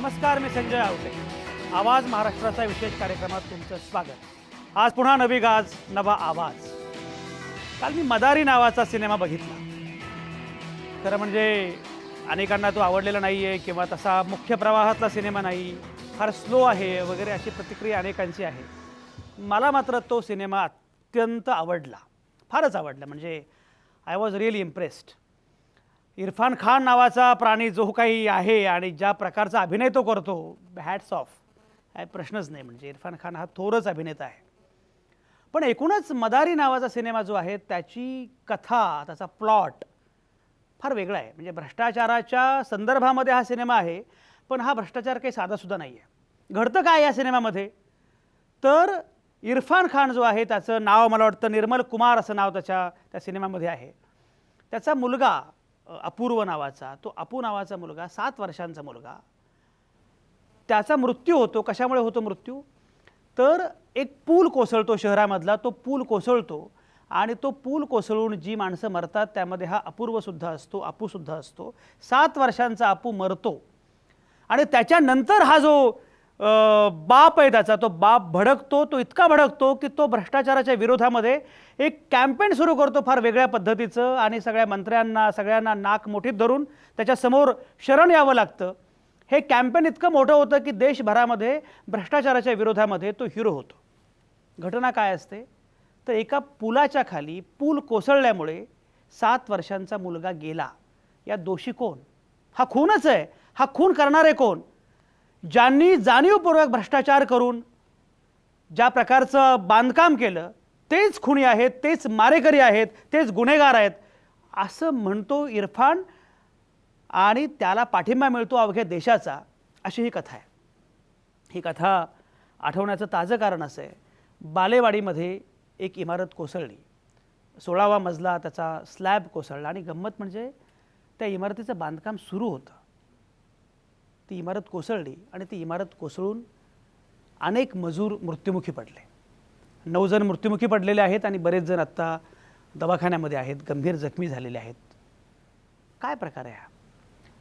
नमस्कार, मी संजय आवटे. आवाज महाराष्ट्राचा विशेष कार्यक्रमात तुमचं स्वागत. आज पुन्हा नवी गाज, नवा आवाज. काल मी मदारी नावाचा सिनेमा बघितला. खरं म्हणजे अनेकांना तो आवडलेला नाही आहे किंवा तसा मुख्य प्रवाहातला सिनेमा नाही, फार स्लो आहे वगैरे अशी प्रतिक्रिया अनेकांची आहे. मला मात्र तो सिनेमा अत्यंत आवडला, फारच आवडला. म्हणजे I was really impressed. Irfan Khan नावाचा प्राणी जो काही आहे आणि ज्या प्रकारचा अभिनय तो करतो, हॅट्स ऑफ, काय प्रश्नच नाही. म्हणजे इरफान खान हा थोरच अभिनेता आहे. पण एकूणच मदारी नावाचा सिनेमा जो आहे त्याची कथा, त्याचा प्लॉट फार वेगळा आहे. म्हणजे भ्रष्टाचाराच्या संदर्भामध्ये हा सिनेमा आहे, पण हा भ्रष्टाचार काही साधासुद्धा नाही आहे. घडतं काय या सिनेमामध्ये, तर इरफान खान जो आहे त्याचं नाव मला वाटतं निर्मल कुमार असं नाव त्या सिनेमामध्ये आहे. त्याचा मुलगा अपूर्व नावाचा, तो अपू नावाचा मुलगा, 7 वर्षांचा मुलगा, त्याचा मृत्यू होतो. कशामुळे होतो मृत्यू, तर एक पूल कोसळतो शहरामधला. तो पूल कोसळतो आणि तो पूल कोसळून जी माणसं मरतात त्यामध्ये हा अपूर्वसुद्धा असतो, अपूसुद्धा असतो. 7 वर्षांचा अपू मरतो आणि त्याच्यानंतर हा जो बाप आहे त्याचा, तो बाप भडकतो. तो इतका भडकतो की तो भ्रष्टाचाराच्या विरोधामध्ये एक कॅम्पेन सुरू करतो फार वेगळ्या पद्धतीचं, आणि सगळ्या मंत्र्यांना, सगळ्यांना नाक मोठीत धरून त्याच्यासमोर शरण यावं लागतं. हे कॅम्पेन इतकं मोठं होतं की देशभरामध्ये भ्रष्टाचाराच्या विरोधामध्ये तो हिरो होतो. घटना काय असते, तर एका पुलाच्या खाली पूल कोसळल्यामुळे 7 वर्षांचा मुलगा गेला. या दोषी कोण? हा खूनच आहे. हा खून करणारे कोण? ज्यांनी जाणीवपूर्वक भ्रष्टाचार करून ज्या प्रकारचं बांधकाम केलं तेच खुनी आहेत, तेच मारेकरी आहेत, तेच गुन्हेगार आहेत असं म्हणतो इरफान, आणि त्याला पाठिंबा मिळतो अवघ्या देशाचा. अशी ही कथा आहे. ही कथा आठवण्याचं ताजं कारण असं आहे, बालेवाडीमध्ये एक इमारत कोसळली. 16वा मजला त्याचा स्लॅब कोसळला आणि गंमत म्हणजे त्या इमारतीचं बांधकाम सुरू होतं. ती इमारत कोसळली आणि ती इमारत कोसळून अनेक मजूर मृत्युमुखी पडले. 9 जण मृत्युमुखी पडलेले आहेत आणि बरेच जण आत्ता दवाखान्यामध्ये आहेत, गंभीर जखमी झालेले आहेत. काय प्रकार आहे हा?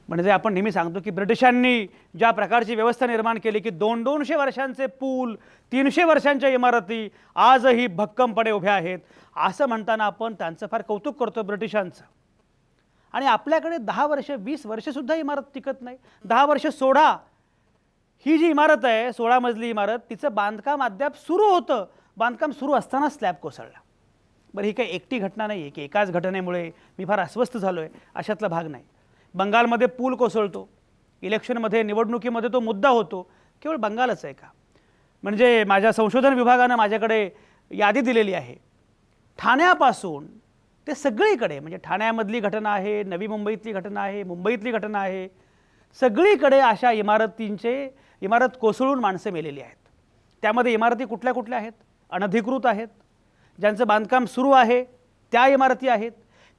म्हणजे आपण नेहमी सांगतो की ब्रिटिशांनी ज्या प्रकारची व्यवस्था निर्माण केली की 200 वर्षांचे पूल, 300 वर्षांच्या इमारती आजही भक्कमपणे उभ्या आहेत, असं म्हणताना आपण त्यांचं फार कौतुक करतो ब्रिटिशांचं. आणि आपल्याकडे 10 वर्ष, 20 वर्षसुद्धा इमारत टिकत नाही. 10 वर्ष सोडा, ही जी इमारत आहे 16 मजली इमारत, तिचं बांधकाम अद्याप सुरू होतं. बांधकाम सुरू असताना स्लॅब कोसळला. बरं, ही काही एकटी घटना नाही आहे की एकाच घटनेमुळे मी फार अस्वस्थ झालो आहे, अशातला भाग नाही. बंगालमध्ये पूल कोसळतो, इलेक्शनमध्ये, निवडणुकीमध्ये तो मुद्दा होतो. केवळ बंगालच आहे का? म्हणजे माझ्या संशोधन विभागानं माझ्याकडे यादी दिलेली आहे. ठाण्यापासून ते सगळीकडे, म्हणजे ठाण्यामधली घटना आहे, नवी मुंबईतली घटना आहे, मुंबईतली घटना आहे, सगळीकडे अशा इमारत कोसळून माणसं मेलेली आहेत. त्यामध्ये इमारती कुठल्या कुठल्या आहेत? अनधिकृत आहेत, ज्यांचं बांधकाम सुरू आहे त्या इमारती आहेत,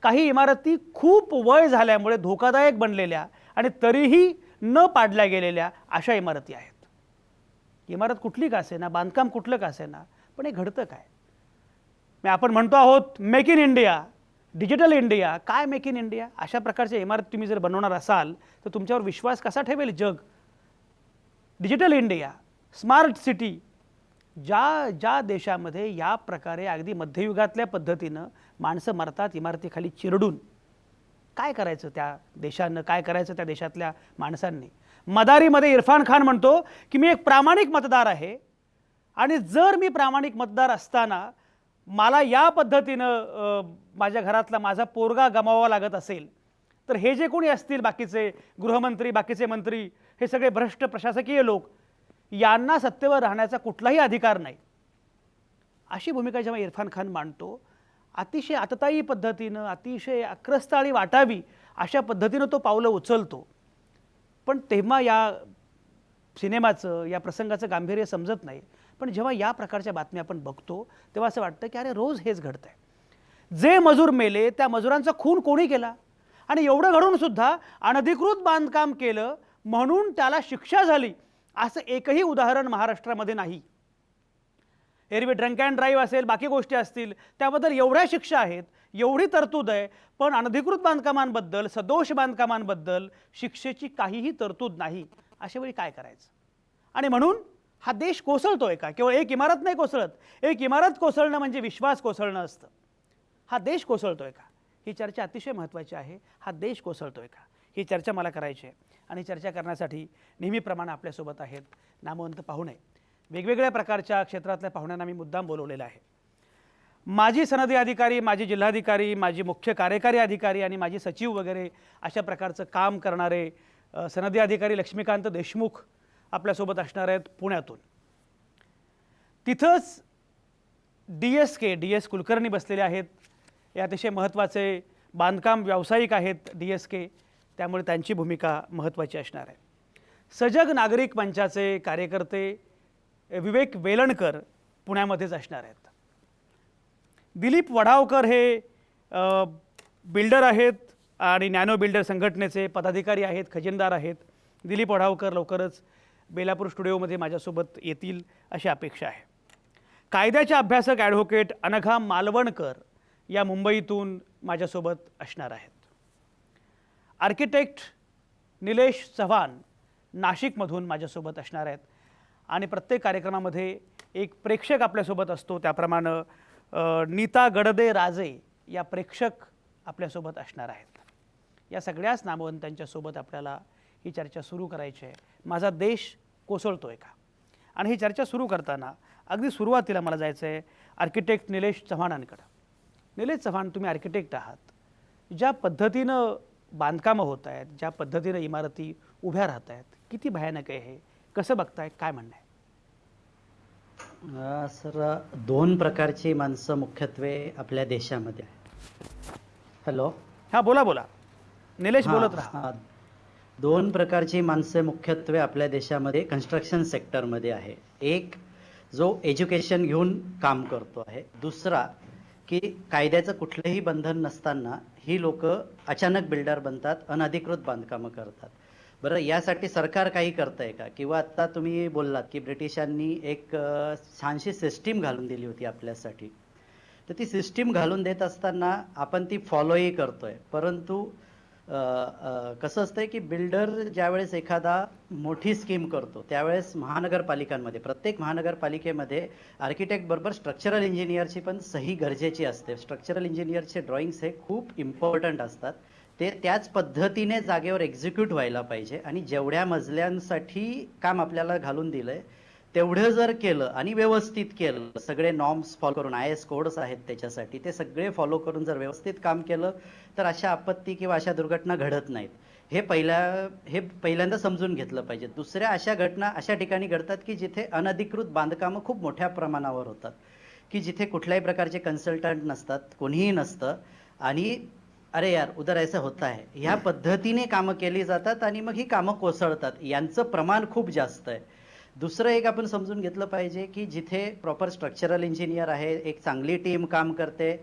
काही इमारती खूप वय झाल्यामुळे धोकादायक बनलेल्या आणि तरीही न पाडल्या गेलेल्या अशा इमारती आहेत. इमारत कुठली का असेना, बांधकाम कुठलं का असेना, पण हे घडतं काय? आपण म्हणतो आहोत make in India, digital India. काय मेक इन इंडिया? अशा प्रकारच्या इमारत तुम्ही जर बनवणार असाल तर तुमच्यावर विश्वास कसा ठेवेल जग? डिजिटल इंडिया, स्मार्ट सिटी, ज्या देशामध्ये या प्रकारे अगदी मध्ययुगातल्या पद्धतीनं माणसं मरतात इमारतीखाली चिरडून, काय करायचं त्या देशानं, काय करायचं त्या देशातल्या माणसांनी? मदारीमध्ये इरफान खान म्हणतो की मी एक प्रामाणिक मतदार आहे, आणि जर मी प्रामाणिक मतदार असताना मला या पद्धतीनं माझ्या घरातला माझा पोरगा गमावावा लागत असेल, तर हे जे कोणी असतील बाकीचे गृहमंत्री, बाकीचे मंत्री, हे सगळे भ्रष्ट प्रशासकीय लोक, यांना सत्तेवर राहण्याचा कुठलाही अधिकार नाही. अशी भूमिका जेव्हा इरफान खान मांडतो, अतिशय आततायी पद्धतीनं, अतिशय आक्रस्ताळी वाटावी अशा पद्धतीनं तो पावलं उचलतो. पण तेव्हा या सिनेमाचं, या प्रसंगाचं गांभीर्य समजत नाही. पण जेव्हा या प्रकारच्या बातम्या आपण बघतो तेव्हा असं वाटतं की अरे, रोज हेच घडतंय. जे मजूर मेले त्या मजुरांचा खून कोणी केला, आणि एवढं घडून सुद्धा अनधिकृत बांधकाम केलं म्हणून त्याला शिक्षा झाली असं एकही उदाहरण महाराष्ट्रामध्ये नाही. एरवी ड्रंक अँड ड्राईव्ह असेल, बाकी गोष्टी असतील, त्याबद्दल एवढ्या शिक्षा आहेत, एवढी तरतूद आहे, पण अनधिकृत बांधकामांबद्दल, सदोष बांधकामांबद्दल शिक्षेची काहीही तरतूद नाही. अशा वेळी काय करायचं? आणि म्हणून हा देश कोसळतोय का? केवळ एक इमारत नाही कोसळत, एक इमारत कोसळणं म्हणजे विश्वास कोसळणं असतं. हा देश कोसळतोय का? ही चर्चा अतिशय महत्त्वाची आहे. हा देश कोसळतोय का? ही चर्चा मला करायची आहे. आणि चर्चा करण्यासाठी नेहमीप्रमाणे आपल्यासोबत आहेत नामवंत पाहुणे. वेगवेगळ्या प्रकारच्या क्षेत्रातल्या पाहुण्यांना मी मुद्दाम बोलवलेलं आहे. माजी सनदी अधिकारी, माजी जिल्हाधिकारी, माजी मुख्य कार्यकारी अधिकारी आणि माजी सचिव वगैरे अशा प्रकारचं काम करणारे सनदी अधिकारी लक्ष्मीकांत देशमुख आपल्यासोबत असणार आहेत पुण्यातून. तिथंच डी एस कुलकर्णी बसलेले आहेत. हे अतिशय महत्त्वाचे बांधकाम व्यावसायिक आहेत DSK, त्यामुळे त्यांची भूमिका महत्त्वाची असणार आहे. सजग नागरिक मंचाचे कार्यकर्ते विवेक वेलणकर पुण्यामध्येच असणार आहेत. दिलीप वढावकर हे बिल्डर आहेत आणि नॅनो बिल्डर संघटनेचे पदाधिकारी आहेत, खजिनदार आहेत. दिलीप वढावकर लवकरच बेलापूर स्टुडिओमध्ये माझ्यासोबत येतील अशी अपेक्षा आहे. कायद्याचे अभ्यासक ॲडव्होकेट अनघा मालवणकर या मुंबईतून माझ्यासोबत असणार आहेत. आर्किटेक्ट निलेश चव्हाण नाशिकमधून माझ्यासोबत असणार आहेत. आणि प्रत्येक कार्यक्रमामध्ये एक प्रेक्षक आपल्यासोबत असतो, त्याप्रमाणे नीता गडदे राजे या प्रेक्षक आपल्यासोबत असणार आहेत. या सगळ्याच नामवंतांच्यासोबत आपल्याला ही चर्चा सुरू करायची आहे. माझा देश कोसळतोय का? आणि ही चर्चा सुरू करताना अगदी सुरुवातीला मला जायचं आहे आर्किटेक्ट निलेश चव्हाणांकडं. निलेश चव्हाण, तुम्ही आर्किटेक्ट आहात. ज्या पद्धतीनं बांधकामं होत आहेत, ज्या पद्धतीनं इमारती उभ्या राहत आहेत, किती भयानक आहे हे? कसं बघताय? काय म्हणणं आहे? सर, दोन प्रकारची माणसं मुख्यत्वे आपल्या देशामध्ये आहेत. हॅलो, हां बोला बोला निलेश, बोलत राहा. दोन प्रकारची माणसं मुख्यत्वे आपल्या देशामध्ये कन्स्ट्रक्शन सेक्टरमध्ये आहे. एक जो एज्युकेशन घेऊन काम करतो आहे, दुसरा की कायद्याचं कुठलंही बंधन नसताना ही लोक अचानक बिल्डर बनतात, अनधिकृत बांधकामं करतात. बरं, यासाठी सरकार काही करतंय का? किंवा आता तुम्ही बोललात की ब्रिटिशांनी एक छानशी सिस्टीम घालून दिली होती आपल्यासाठी, तर ती सिस्टीम घालून देत असताना आपण ती फॉलोही करतोय. परंतु कसं असतंय की बिल्डर ज्यावेळेस एखादा मोठी स्कीम करतो त्यावेळेस महानगरपालिकांमध्ये, प्रत्येक महानगरपालिकेमध्ये आर्किटेक्ट बरोबर स्ट्रक्चरल इंजिनियरची पण सही गरजेची असते. स्ट्रक्चरल इंजिनियरचे ड्रॉइंग्स हे खूप इम्पॉर्टंट असतात. ते त्याच पद्धतीने जागेवर एक्झिक्यूट व्हायला पाहिजे. आणि जेवढ्या मजल्यांसाठी काम आपल्याला घालून दिलंय तेवढं जर केलं आणि व्यवस्थित केलं, सगळे नॉर्म्स फॉलो करून, IS कोड्स आहेत त्याच्यासाठी, ते सगळे फॉलो करून जर व्यवस्थित काम केलं तर अशा आपत्ती किंवा अशा दुर्घटना घडत नाहीत. हे पहिल्यांदा समजून घेतलं पाहिजे. दुसऱ्या अशा घटना अशा ठिकाणी घडतात की जिथे अनधिकृत बांधकामं खूप मोठ्या प्रमाणावर होतात, की जिथे कुठल्याही प्रकारचे कन्सल्टंट नसतात, कोणीही नसतं, आणि अरे यार उधर ऐसा होता है ह्या पद्धतीने कामं केली जातात आणि मग ही कामं कोसळतात. यांचं प्रमाण खूप जास्त आहे. दुसरं एक आपण समजून घेतलं पाहिजे की जिथे प्रॉपर स्ट्रक्चरल इंजिनियर आहे, एक चांगली टीम काम करते,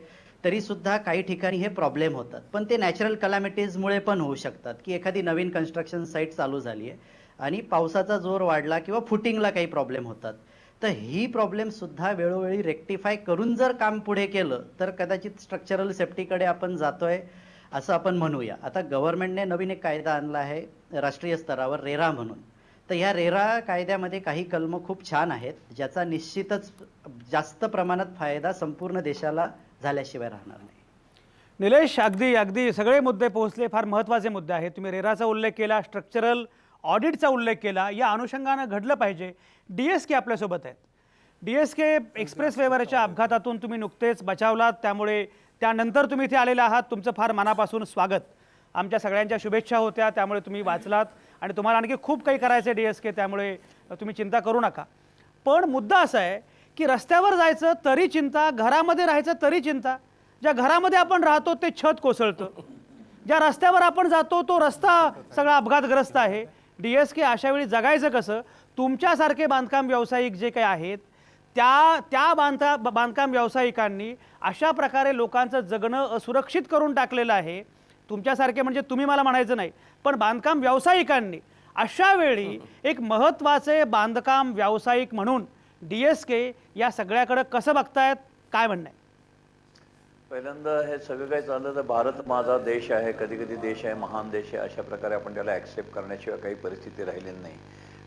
तरी सुद्धा काही ठिकाणी हे प्रॉब्लेम होतात. पण ते नॅचरल कलॅमिटीजमुळे पण होऊ शकतात, की एखादी नवीन कन्स्ट्रक्शन साईट चालू झाली आहे आणि पावसाचा जोर वाढला किंवा फुटिंगला काही प्रॉब्लेम होतात, तर ही प्रॉब्लेम सुद्धा वेळोवेळी रेक्टिफाय करून जर काम पुढे केलं तर कदाचित स्ट्रक्चरल सेफ्टीकडे आपण जातोय असं आपण म्हणूया. आता गव्हर्नमेंटने नवीन एक कायदा आणला आहे राष्ट्रीय स्तरावर, रेरा म्हणून. तर ह्या रेरा कायद्यामध्ये काही कलमं खूप छान आहेत, ज्याचा निश्चितच जास्त प्रमाणात फायदा संपूर्ण देशाला झाल्याशिवाय राहणार नाही. निलेश, अगदी सगळे मुद्दे पोहोचले. फार महत्त्वाचे मुद्दे आहेत. तुम्ही रेराचा उल्लेख केला, स्ट्रक्चरल ऑडिटचा उल्लेख केला. या अनुषंगानं घडलं पाहिजे. DSK आपल्यासोबत आहेत. DSK एक्सप्रेस वेवरच्या अपघातातून तुम्ही नुकतेच बचावलात, त्यामुळे त्यानंतर तुम्ही इथे आलेले आहात. तुमचं फार मनापासून स्वागत. आमच्या सगळ्यांच्या शुभेच्छा होत्या, त्यामुळे तुम्ही वाचलात आणि तुम्हाला आणखी खूप काही करायचं आहे DSK, त्यामुळे तुम्ही चिंता करू नका. पण मुद्दा असा आहे की रस्त्यावर जायचं तरी चिंता, घरामध्ये राहायचं तरी चिंता. ज्या घरामध्ये आपण राहतो ते छत कोसळतं, ज्या रस्त्यावर आपण जातो तो रस्ता सगळा अपघातग्रस्त आहे. DSK अशा वेळी जगायचं कसं? तुमच्यासारखे बांधकाम व्यावसायिक जे काही आहेत त्या बांधकाम व्यावसायिकांनी अशा प्रकारे लोकांचं जगणं असुरक्षित करून टाकलेलं आहे. तुमच्यासारखे म्हणजे तुम्ही मला म्हणायचं नाही, पण बांधकाम व्यावसायिकांनी अशा वेळी एक महत्त्वाचे बांधकाम व्यावसायिक म्हणून DSK या सगळ्याकडे कसं बघतायत? काय म्हणणं आहे? पहिल्यांदा हे सगळं काही चाललं तर भारत माझा देश आहे, कधी कधी देश आहे, महान देश आहे, अशा प्रकारे आपण त्याला ॲक्सेप्ट करण्याशिवाय काही परिस्थिती राहिलेली नाही.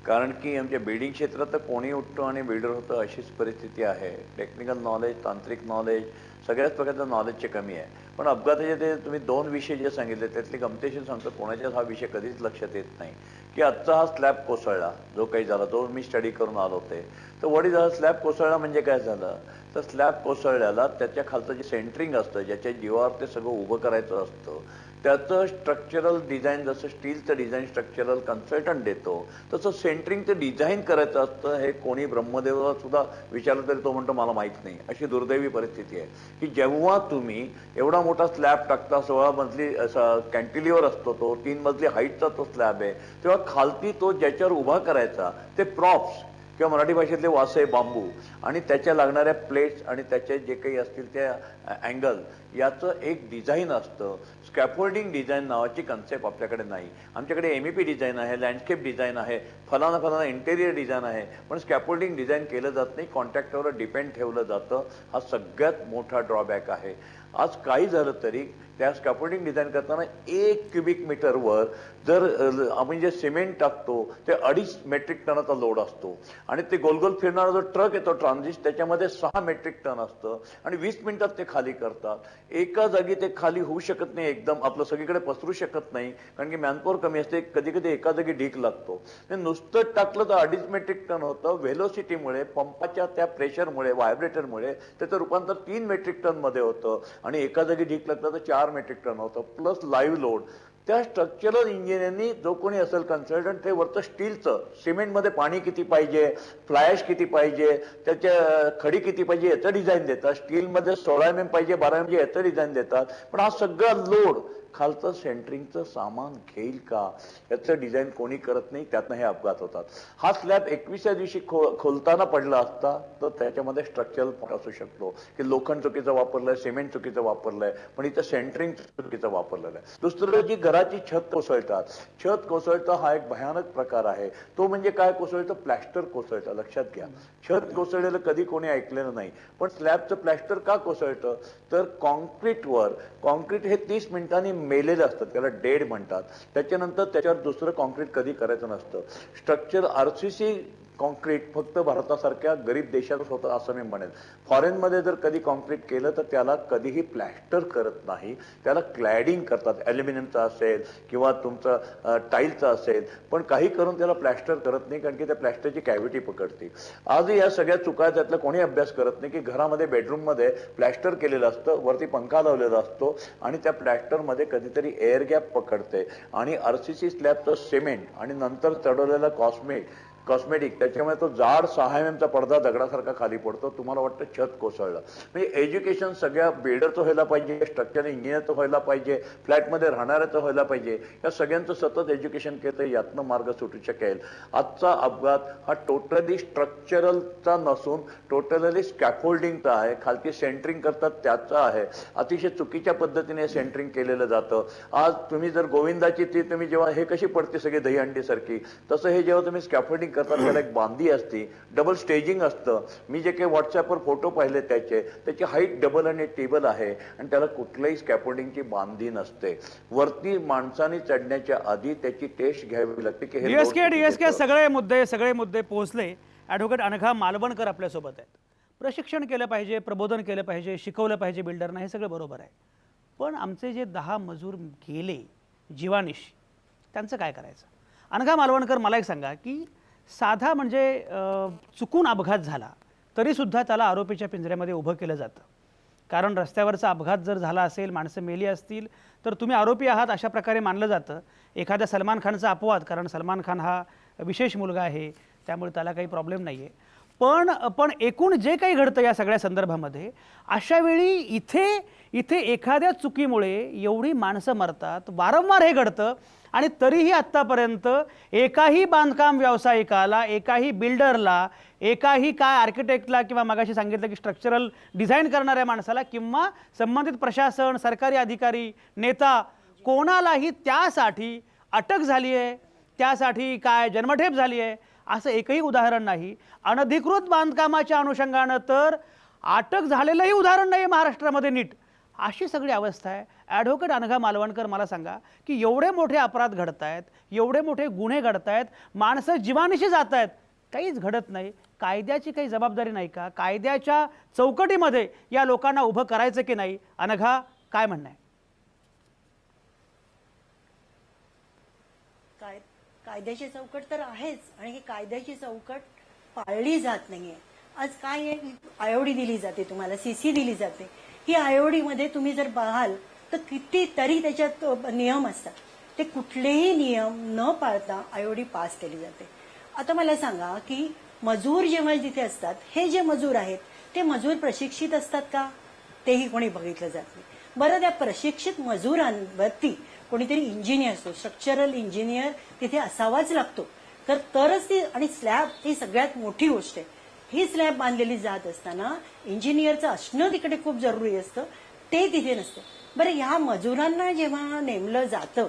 कारण की आमच्या बिल्डिंग क्षेत्रात तर कोणी उठतो आणि बिल्डर होतं अशीच परिस्थिती आहे. टेक्निकल नॉलेज, तांत्रिक नॉलेज, सगळ्याच प्रकारचं नॉलेजची कमी आहे. पण अपघाताचे ते तुम्ही 2 विषय जे सांगितले त्यातली गमतीशीर सांगतो, कोणाच्याच हा विषय कधीच लक्षात येत नाही की आजचा हा स्लॅब कोसळला जो काही झाला, तो मी स्टडी करून आलो होते. तर वडी झाला स्लॅब कोसळला म्हणजे काय झालं, तर स्लॅब कोसळल्याला त्याच्या खालचं जे सेंटरिंग असतं, ज्याच्या जीवावर ते सगळं उभं करायचं असतं, त्याचं स्ट्रक्चरल डिझाईन, जसं स्टीलचं डिझाईन स्ट्रक्चरल कन्सल्टंट देतो तसं सेंटरिंगचं डिझाईन करायचं असतं. हे कोणी ब्रह्मदेवाला सुद्धा विचारलं तरी तो म्हणतो मला माहीत नाही. अशी दुर्दैवी परिस्थिती आहे की जेव्हा तुम्ही एवढा मोठा स्लॅब टाकता, 16 मजली कॅन्टिलिव्हर असतो, तो 3 मजली हाईटचा तो स्लॅब आहे, तेव्हा खालती तो ज्याच्यावर उभा करायचा ते प्रॉप्स किंवा मराठी भाषेतले वासे, बांबू आणि त्याच्या लागणाऱ्या प्लेट्स आणि त्याचे जे काही असतील त्या अँगल, याचं एक डिझाईन असतं. स्कॅफोल्डिंग डिझाईन नावाची कन्सेप्ट आपल्याकडे नाही. आमच्याकडे MEP डिझाईन आहे, लँडस्केप डिझाईन आहे, फलाना इंटेरियर डिझाईन आहे, पण स्कॅफोल्डिंग डिझाईन केलं जात नाही, कॉन्ट्रॅक्टरवर डिपेंड ठेवलं जातं. हा सगळ्यात मोठा ड्रॉबॅक आहे. आज काही झालं तरी त्या स्कॅफोल्डिंग डिझाईन करताना 1 क्युबिक मीटरवर जर आपण जे सिमेंट टाकतो ते 2.5 मेट्रिक टनाचा लोड असतो आणि ते गोलगोल फिरणारा जो ट्रक येतो ट्रान्झिस्ट, त्याच्यामध्ये 6 मेट्रिक टन असतं आणि 20 मिनिटात ते खाली करतात. एका जागी ते खाली होऊ शकत नाही, एकदम आपलं सगळीकडे पसरू शकत नाही, कारण की मॅनपॉवर कमी असते. कधी कधी एका जागी ढीक लागतो. नुसतं टाकलं तर 2.5 मेट्रिक टन होतं. व्हेलोसिटीमुळे, पंपाच्या त्या प्रेशरमुळे, व्हायब्रेटरमुळे त्याचं रूपांतर 3 मेट्रिक टन मध्ये होतं आणि एका जागी ढीक लागलं तर 4 मेट्रिक टन होतं, प्लस लाईव्ह लोड. त्या स्ट्रक्चरल इंजिनियरनी जो कोणी असेल कन्सल्टंट, ते वरतं स्टीलचं, सिमेंटमध्ये पाणी किती पाहिजे, फ्लायश किती पाहिजे, त्याच्या खडी किती पाहिजे याचं डिझाईन देतात. स्टीलमध्ये 16 mm पाहिजे, 12 mm याचं डिझाईन देतात. पण हा सगळा लोड खालचं सेंटरिंगचं सामान घेईल का याचं डिझाईन कोणी करत नाही. त्यातनं हे अपघात होतात. हा स्लॅब 21व्या दिवशी खोलताना पडला असता तर त्याच्यामध्ये स्ट्रक्चरल असू शकतो की लोखंड चुकीचं वापरलंय, सिमेंट चुकीचं वापरलंय, पण इथं सेंटरिंग चुकीचं वापरलेलं आहे. दुसरं, जी घराची छत कोसळतात, छत कोसळतं हा एक भयानक प्रकार आहे. तो म्हणजे काय कोसळतं, प्लॅस्टर कोसळतं. लक्षात घ्या, छत कोसळलेलं कधी कोणी ऐकलेलं नाही, पण स्लॅबचं प्लॅस्टर का कोसळतं, तर कॉन्क्रीट हे 30 मिनिटांनी मेलेलं असतं, त्याला डेड म्हणतात. त्याच्यानंतर त्याच्यावर दुसरं कॉन्क्रीट कधी करायचं नसतं. स्ट्रक्चर RCC कॉन्क्रीट फक्त भारतासारख्या गरीब देशातच होतं असं मी म्हणेन. फॉरेनमध्ये जर कधी कॉन्क्रीट केलं तर त्याला कधीही प्लॅस्टर करत नाही, त्याला क्लॅडिंग करतात. ॲल्युमिनियमचं असेल किंवा तुमचं टाईलचं असेल, पण काही करून त्याला प्लॅस्टर करत नाही, कारण की त्या प्लॅस्टरची कॅव्हिटी पकडते. आजही या सगळ्या चुका त्यातला कोणी अभ्यास करत नाही की घरामध्ये बेडरूममध्ये प्लॅस्टर केलेलं असतं, वरती पंखा लावलेला असतो आणि त्या प्लॅस्टरमध्ये कधीतरी एअर गॅप पकडते आणि RCC स्लॅबचं सिमेंट आणि नंतर चढवलेला कॉस्मेटिक, त्याच्यामुळे तो जाड 6 mm चा पडदा दगडासारखा खाली पडतो. तुम्हाला वाटतं छत कोसळलं. म्हणजे एज्युकेशन सगळ्या बिल्डरचं व्हायला पाहिजे, स्ट्रक्चर इंजिनियरचं व्हायला पाहिजे, फ्लॅटमध्ये राहणाऱ्याचं व्हायला पाहिजे. या सगळ्यांचं सतत एज्युकेशन केलं तर यातनं मार्ग सुटू शकेल. आजचा अपघात हा टोटली स्ट्रक्चरलचा नसून टोटली स्कॅफोल्डिंगचा आहे. खालती सेंटरिंग करतात त्याचा आहे. अतिशय चुकीच्या पद्धतीने सेंटरिंग केलेलं जातं. आज तुम्ही जर गोविंदाची ती तुम्ही जेव्हा हे कशी पडते सगळी दहीहंडी सारखी, तसं हे जेव्हा तुम्ही स्कॅफोल्डिंग करतात त्याला एक बांधी असते, डबल स्टेजिंग असतं. मी जे काही व्हॉट्सअपवर फोटो पाहिले त्याची हाईट डबल आणि टेबल आहे आणि त्याला कुठल्याही स्कॅफोल्डिंगची बांधी नसते. वरती माणसाने चढण्याच्या आधी त्याची टेस्ट घ्यावी लागते की हे DSK सगळे मुद्दे पोहोचले. ॲडव्होकेट अनघा मालवणकर आपल्यासोबत आहेत. प्रशिक्षण केलं पाहिजे, प्रबोधन केलं पाहिजे, शिकवलं पाहिजे बिल्डरना, हे सगळं बरोबर आहे. पण आमचे जे 10 मजूर गेले जीवानिशी, त्यांचं काय करायचं? अनघा मालवणकर, मला एक सांगा की साधा म्हणजे चुकून अपघात झाला तरीसुद्धा त्याला आरोपीच्या पिंजऱ्यामध्ये उभं केलं जातं. कारण रस्त्यावरचा अपघात जर झाला असेल, माणसं मेली असतील तर तुम्ही आरोपी आहात अशा प्रकारे मानलं जातं. एखाद्या सलमान खानचा अपवाद, कारण सलमान खान हा विशेष मुलगा आहे त्यामुळे त्याला काही प्रॉब्लेम नाही आहे. पण एकूण जे काही घडतं या सगळ्या संदर्भामध्ये, अशा वेळी इथे एखाद्या चुकीमुळे एवढी माणसं मरतात, वारंवार हे घडतं आणि तरीही आत्तापर्यंत एकाही बांधकाम व्यावसायिकाला, एकाही बिल्डरला, एकाही काय आर्किटेक्टला किंवा मगाशी सांगितलं की स्ट्रक्चरल डिझाईन करणाऱ्या माणसाला किंवा संबंधित प्रशासन, सरकारी अधिकारी, नेता, कोणालाही त्यासाठी अटक झाली आहे, त्यासाठी काय जन्मठेप झाली आहे असं एकही उदाहरण नाही. अनधिकृत बांधकामाच्या अनुषंगानं तर अटक झालेलंही उदाहरण नाही महाराष्ट्रामध्ये नीट. अशी सगळी अवस्था आहे. ॲडव्होकेट अनघा मालवणकर, मला सांगा की एवढे मोठे अपराध घडत आहेत, एवढे मोठे गुन्हे घडत आहेत, माणसं जीवानिशी जात आहेत, काहीच घडत नाही. कायद्याची काही जबाबदारी नाही का? कायद्याच्या चौकटीमध्ये या लोकांना उभं करायचं की नाही? अनघा, काय म्हणणं आहे? कायद्याची चौकट तर आहेच आणि ही कायद्याची चौकट पाळली जात नाहीये. आज काय आहे, आयोडी दिली जाते, तुम्हाला सीसी दिली जाते. ही आयोडीमध्ये तुम्ही जर पाहाल तर कितीतरी त्याच्यात नियम असतात. ते कुठलेही नियम न पाळता आयोडी पास केली जाते. आता मला सांगा की मजूर जेव्हा जिथे असतात, हे जे मजूर आहेत ते मजूर प्रशिक्षित असतात का? तेही कोणी बघितलं जात नाही. बरं, त्या प्रशिक्षित मजुरांवरती कोणीतरी इंजिनियर असतो, स्ट्रक्चरल इंजिनियर तिथे असावाच लागतो. तरच ती, आणि स्लॅब ही सगळ्यात मोठी गोष्ट आहे. ही स्लॅब बांधलेली जात असताना इंजिनियरचं असणं तिकडे खूप जरुरी असतं, ते तिथे नसतं. बरं, ह्या मजुरांना जेव्हा नेमलं जातं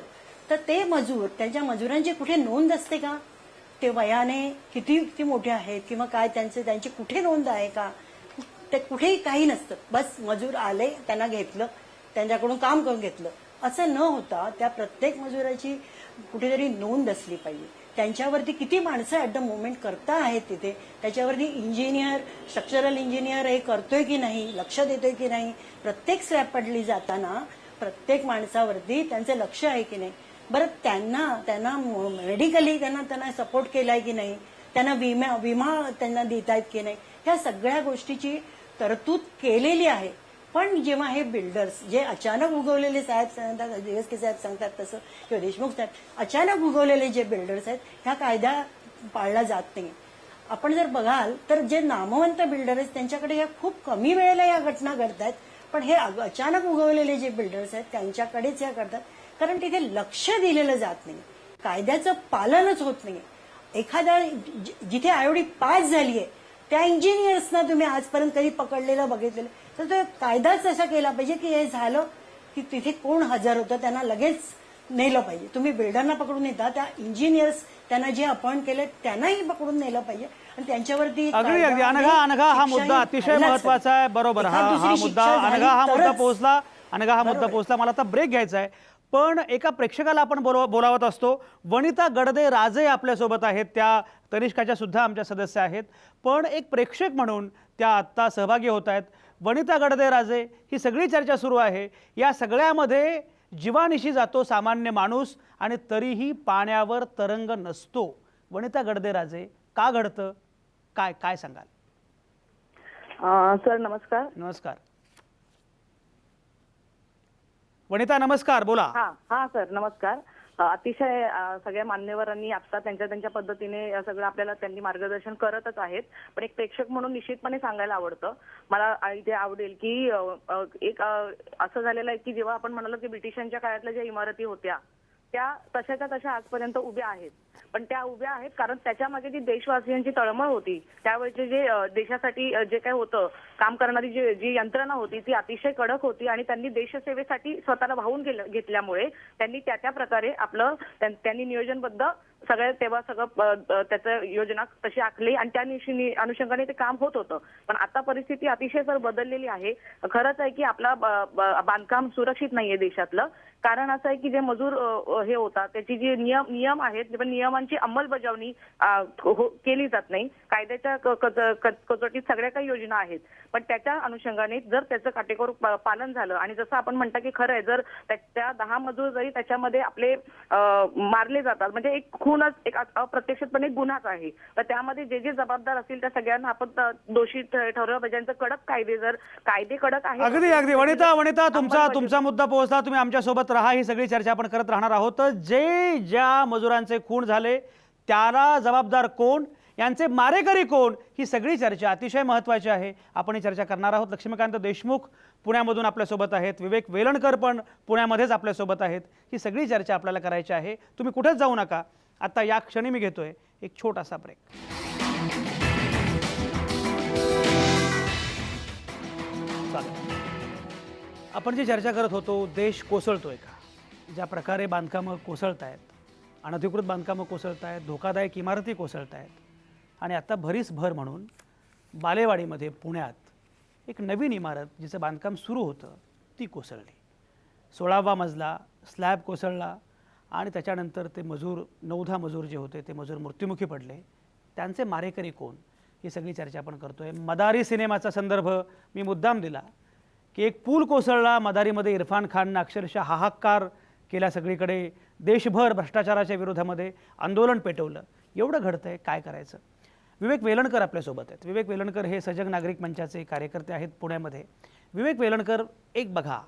तर ते मजूर, त्यांच्या मजुरांची कुठे नोंद असते का? ते वयाने किती मोठे आहेत किंवा काय, त्यांची कुठे नोंद आहे का? ते कुठेही काही नसतं. बस मजूर आले, त्यांना घेतलं, त्यांच्याकडून काम करून घेतलं, असं न होता त्या प्रत्येक मजुराची कुठेतरी नोंद असली पाहिजे. त्यांच्यावरती किती माणसं ऍट द मोमेंट करता आहेत तिथे, त्याच्यावरती इंजिनियर, स्ट्रक्चरल इंजिनियर हे करतोय की नाही, लक्ष देतोय की नाही, प्रत्येक स्लॅब पडली जाताना प्रत्येक माणसावरती त्यांचं लक्ष आहे की नाही. बरं, त्यांना मेडिकली त्यांना सपोर्ट केलाय की नाही, त्यांना विमा त्यांना देत आहेत की नाही, ह्या सगळ्या गोष्टीची तरतूद केलेली आहे. पण जेव्हा हे बिल्डर्स जे अचानक उगवलेले साहेब सांगतात, DSK साहेब सांगतात तसं, किंवा देशमुख साहेब, अचानक उगवलेले जे बिल्डर्स आहेत, ह्या कायदा पाळला जात नाही. आपण जर बघाल तर जे नामवंत बिल्डर आहेत त्यांच्याकडे ह्या खूप कमी वेळेला या घटना घडतात. पण हे अचानक उगवलेले जे बिल्डर्स आहेत त्यांच्याकडेच या घडतात, कारण तिथे लक्ष दिलेलं जात नाही, कायद्याचं पालनच होत नाही. एखाद्या जिथे आयोडी पास झालीये त्या इंजिनियर्सना तुम्ही आजपर्यंत कधी पकडलेलं बघितलेलं, तर तो कायदाच असा केला पाहिजे की हे झालं की तिथे कोण हजर होतं त्यांना लगेच नेलं पाहिजे. तुम्ही बिल्डरना पकडून नेता, त्या इंजिनियर्स त्यांना जे अपॉइंट केले त्यांनाही पकडून नेलं पाहिजे आणि त्यांच्यावरती अगदी अगदी अनघा हा मुद्दा अतिशय महत्वाचा आहे. बरोबर, हा मुद्दा अनघा हा मुद्दा पोहोचला. मला आता ब्रेक घ्यायचा आहे, पण एका प्रेक्षकाला आपण बोलावत असतो. वनिता गडदे राजे आपल्यासोबत आहेत, त्या तनिष्काच्या सुद्धा आमच्या सदस्य आहेत, पण एक प्रेक्षक म्हणून त्या आत्ता सहभागी होत आहेत. वनिता गडदे राजे, ही सगळी चर्चा सुरू आहे. या सगळ्यामध्ये जीवानिशी जातो सामान्य माणूस आणि तरीही पाण्यावर तरंग नसतो. वनिता गडदे राजे, का घडतं? काय सांगाल? सर नमस्कार. नमस्कार वनिता, नमस्कार, बोला. हा सर नमस्कार. अतिशय सगळ्या मान्यवरांनी आता त्यांच्या पद्धतीने सगळं आपल्याला त्यांनी मार्गदर्शन करतच आहेत. पण एक प्रेक्षक म्हणून निश्चितपणे सांगायला आवडतं, मला इथे आवडेल की एक असं झालेलं आहे की जेव्हा आपण म्हणालो की ब्रिटिशांच्या काळातल्या ज्या इमारती होत्या त्या तशाच्या तशा आजपर्यंत उभ्या आहेत. पण त्या उभ्या आहेत कारण त्याच्यामागे जी देशवासियांची तळमळ होती, त्यावेळेचे जे देशासाठी जे काय होतं काम करणारी जी यंत्रणा होती ती अतिशय कडक होती आणि त्यांनी देशसेवेसाठी स्वतःला वाहून घेतल्यामुळे त्यांनी त्या प्रकारे आपलं त्यांनी नियोजनबद्ध सगळ्या तेव्हा सगळं त्याचं योजना तशी आखली आणि त्या अनुषंगाने ते काम होत होतं. पण आता परिस्थिती अतिशय सर बदललेली आहे. खरंच आहे की आपला बांधकाम सुरक्षित नाहीये देशातलं. कारण असं आहे की जे मजूर हे होतात त्याची जी नियम आहेत, पण नियमांची अंमलबजावणी केली जात नाही. कायद्याच्या कसोटीत सगळ्या काही योजना आहेत, पण त्याच्या अनुषंगाने जर त्याचं काटेकोर पालन झालं आणि जसं आपण म्हणता की खरं आहे, जर त्या 10 मजूर जरी त्याच्यामध्ये आपले मारले जातात, म्हणजे एक खूनच एक अप्रत्यक्षपणे गुन्हाच आहे. तर त्यामध्ये जे जबाबदार असतील त्या सगळ्यांना आपण दोषी ठरवलं पाहिजे. ज्यांचं कडक कायदे कडक आहेत. अगदी वनिता, तुमचा मुद्दा पोहोचला. तुम्ही आमच्या सोबत राहा, ही सगळी चर्चा आपण करत राहणार आहोत. तर ज्या मजुरांचे खून झाले त्याला जबाबदार कोण, यांचे मारेकरी कोण, ही सगळी चर्चा अतिशय महत्त्वाची आहे. आपण ही चर्चा करणार आहोत. लक्ष्मीकांत देशमुख पुण्यामधून आपल्यासोबत आहेत, विवेक वेलणकर पण पुण्यामध्येच आपल्यासोबत आहेत. ही सगळी चर्चा आपल्याला करायची आहे. तुम्ही कुठेच जाऊ नका. आता या क्षणी मी घेतोय एक छोटासा ब्रेक. आपण जी चर्चा करत होतो, देश कोसळतोय का, ज्या प्रकारे बांधकामं कोसळत आहेत, अनधिकृत बांधकामं कोसळत आहेत, धोकादायक इमारती कोसळत आहेत, आणि आता भर म्हणून बालेवाडीमध्ये पुण्यात एक नवीन इमारत जिचं बांधकाम सुरू होतं ती कोसळली. 16वा मजला स्लॅब कोसळला आणि त्याच्यानंतर ते मजूर 9-10 मजूर जे होते ते मजूर मृत्युमुखी पडले. त्यांचे मारेकरी कोण, ही सगळी चर्चा आपण करतोय. मदारी सिनेमाचा संदर्भ मी मुद्दाम दिला की एक पूल कोसळला मदारीमध्ये. इरफान खाननं अक्षरशः हाहाकार केला सगळीकडे. देशभर भ्रष्टाचाराच्या विरोधामध्ये आंदोलन पेटवलं. एवढं घडतंय, काय करायचं? विवेक वेलणकर आपल्यासोबत आहेत. विवेक वेलणकर हे सजग नागरिक मंचाचे कार्यकर्ते आहेत पुण्यामध्ये. विवेक वेलणकर, एक बघा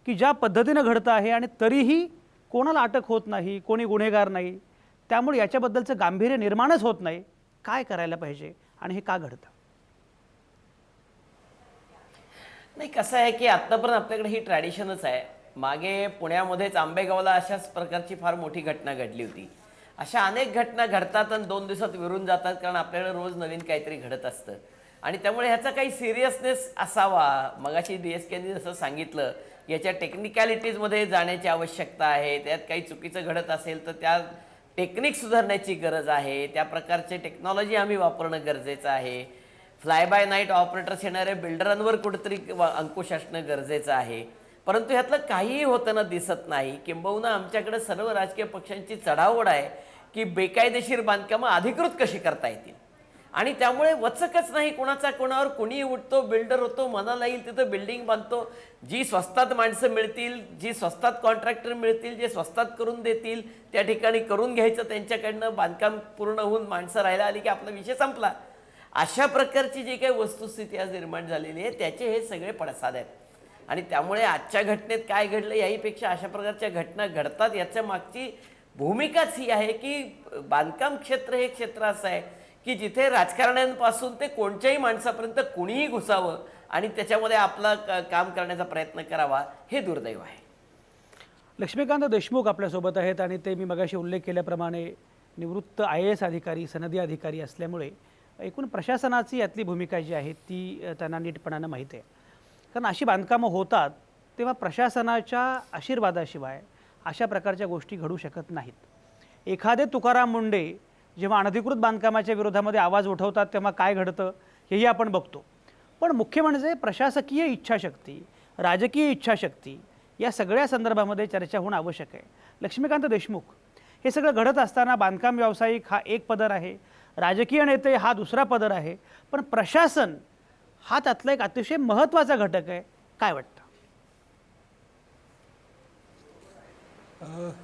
की ज्या पद्धतीनं घडतं आहे आणि तरीही कोणाला अटक होत नाही, कोणी गुन्हेगार नाही, त्यामुळे याच्याबद्दलचं गांभीर्य निर्माणच होत नाही. काय करायला पाहिजे आणि हे का घडतं? नाही, कसं आहे की आत्तापर्यंत आपल्याकडे ही ट्रॅडिशनच आहे. मागे पुण्यामध्येच आंबेगावला अशाच प्रकारची फार मोठी घटना घडली होती. अशा अनेक घटना घडतात आणि 2 दिवसात विरून जातात, कारण आपल्याकडे रोज नवीन काहीतरी घडत असतं. आणि त्यामुळे ह्याचा काही सिरियसनेस असावा. मगाशी DSKनी जसं सांगितलं, याच्या टेक्निकॅलिटीजमध्ये जाण्याची आवश्यकता आहे. त्यात काही चुकीचं घडत असेल तर त्या टेक्निक सुधारण्याची गरज आहे. त्या प्रकारचे टेक्नॉलॉजी आम्ही वापरणं गरजेचं आहे. फ्लाय बाय नाईट ऑपरेटर्स येणाऱ्या बिल्डरांवर कुठेतरी अंकुश असणं गरजेचं आहे. परंतु ह्यातलं काहीही होताना दिसत नाही. किंबहुना आमच्याकडे सर्व राजकीय पक्षांची चढाओढ आहे की बेकायदेशीर बांधकामं अधिकृत कशी करता येतील. आणि त्यामुळे वचकच नाही कोणाचा कोणावर. कुणी उठतो, बिल्डर होतो, मनाला येईल तिथं बिल्डिंग बांधतो. जी स्वस्तात माणसं मिळतील, जी स्वस्तात कॉन्ट्रॅक्टर मिळतील, जे स्वस्तात करून देतील त्या ठिकाणी करून घ्यायचं त्यांच्याकडनं. बांधकाम पूर्ण होऊन माणसं राहायला आली की आपला विषय संपला. अशा प्रकारची जी काही वस्तुस्थिती आज निर्माण झालेली आहे त्याचे हे सगळे पडसाद आहेत. आणि त्यामुळे आजच्या घटनेत काय घडलं याहीपेक्षा अशा प्रकारच्या घटना घडतात याच्या मागची भूमिकाच ही आहे की बांधकाम क्षेत्र हे क्षेत्र असं आहे की जिथे राजकारण्यांपासून ते कोणत्याही माणसापर्यंत कुणीही घुसावं आणि त्याच्यामध्ये आपला काम करण्याचा प्रयत्न करावा, हे दुर्दैव आहे. लक्ष्मीकांत देशमुख आपल्यासोबत आहेत आणि ते मी मगाशी उल्लेख केल्याप्रमाणे निवृत्त IAS अधिकारी, सनदी अधिकारी असल्यामुळे एकूण प्रशासनाची यातली भूमिका जी आहे ती त्यांना नीटपणानं माहीत आहे. कारण अशी बांधकामं होतात तेव्हा प्रशासनाच्या आशीर्वादाशिवाय अशा प्रकारच्या गोष्टी घडू शकत नाहीत. एखादे तुकाराम मुंडे जेव्हा अनधिकृत बांधकामाच्या विरोधामध्ये आवाज उठवतात तेव्हा काय घडतं हेही आपण बघतो. पण मुख्य म्हणजे प्रशासकीय इच्छाशक्ती, राजकीय इच्छाशक्ती या सगळ्या संदर्भामध्ये चर्चा होणं आवश्यक आहे. लक्ष्मीकांत देशमुख, हे सगळं घडत असताना बांधकाम व्यावसायिक हा एक पदर आहे, राजकीय नेते हा दुसरा पदर आहे, पण प्रशासन हा त्यातला एक अतिशय महत्त्वाचा घटक आहे. काय वाटतं?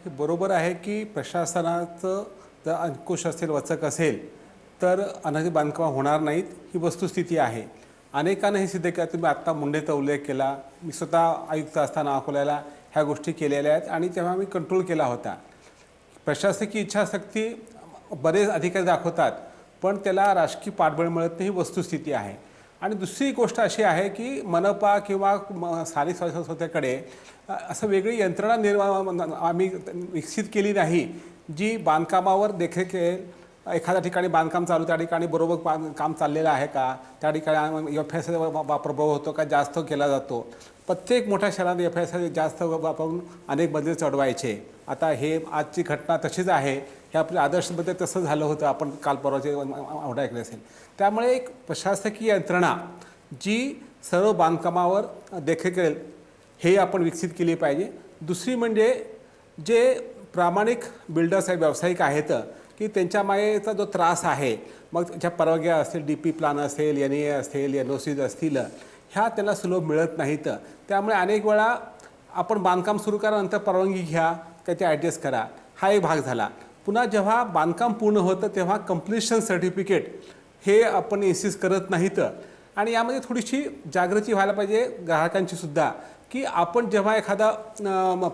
हे बरोबर आहे की प्रशासनाचं जर अंकुश असेल, वचक असेल तर अनधिकृत बांधकाम होणार नाहीत, ही वस्तुस्थिती आहे. अनेकांना हे सिद्ध केलं. तुम्ही आत्ता मुंडेचा उल्लेख केला. मी स्वतः आयुक्त असताना अकोल्याला ह्या गोष्टी केलेल्या आहेत आणि तेव्हा मी कंट्रोल केला होता. प्रशासकीय इच्छाशक्ती बरेच अधिकारी दाखवतात पण त्याला राजकीय पाठबळ मिळत नाही, ही वस्तुस्थिती आहे. आणि दुसरी गोष्ट अशी आहे की मनपा किंवा स्थानिक स्वराज्य संस्थेकडे असं वेगळी यंत्रणा आम्ही विकसित केली नाही जी बांधकामावर देखरेख एखाद्या ठिकाणी बांधकाम चालू त्या ठिकाणी बरोबर काम चाललेलं आहे का, त्या ठिकाणी FSI प्रभाव होतो का, जास्त केला जातो. प्रत्येक मोठ्या शहरात FSI जास्त वापरून अनेक मजले चढवायचे. आता हे आजची घटना तशीच आहे. हे आपल्या आदर्शमध्ये तसं झालं होतं, आपण काल परवाचे आवडा ऐकले असेल. त्यामुळे एक प्रशासकीय यंत्रणा जी सर्व बांधकामावर देखरेख करेल हे आपण विकसित केली पाहिजे. दुसरी म्हणजे जे प्रामाणिक बिल्डर्स आहे, व्यावसायिक आहेत की त्यांच्या मागेचा जो त्रास आहे, मग त्याच्या परवानग्या असतील, DP प्लान असेल, NA असेल, NOCs असतील, ह्या त्यांना सुलभ मिळत नाहीत. त्यामुळे अनेक वेळा आपण बांधकाम सुरू करानंतर परवानगी घ्या, त्याचे ॲडजस्ट करा, हा एक भाग झाला. पुन्हा जेव्हा बांधकाम पूर्ण होतं तेव्हा कंप्लिशन सर्टिफिकेट हे आपण इन्सिस्ट करत नाहीत. आणि यामध्ये थोडीशी जागृती व्हायला पाहिजे ग्राहकांची सुद्धा की आपण जेव्हा एखादा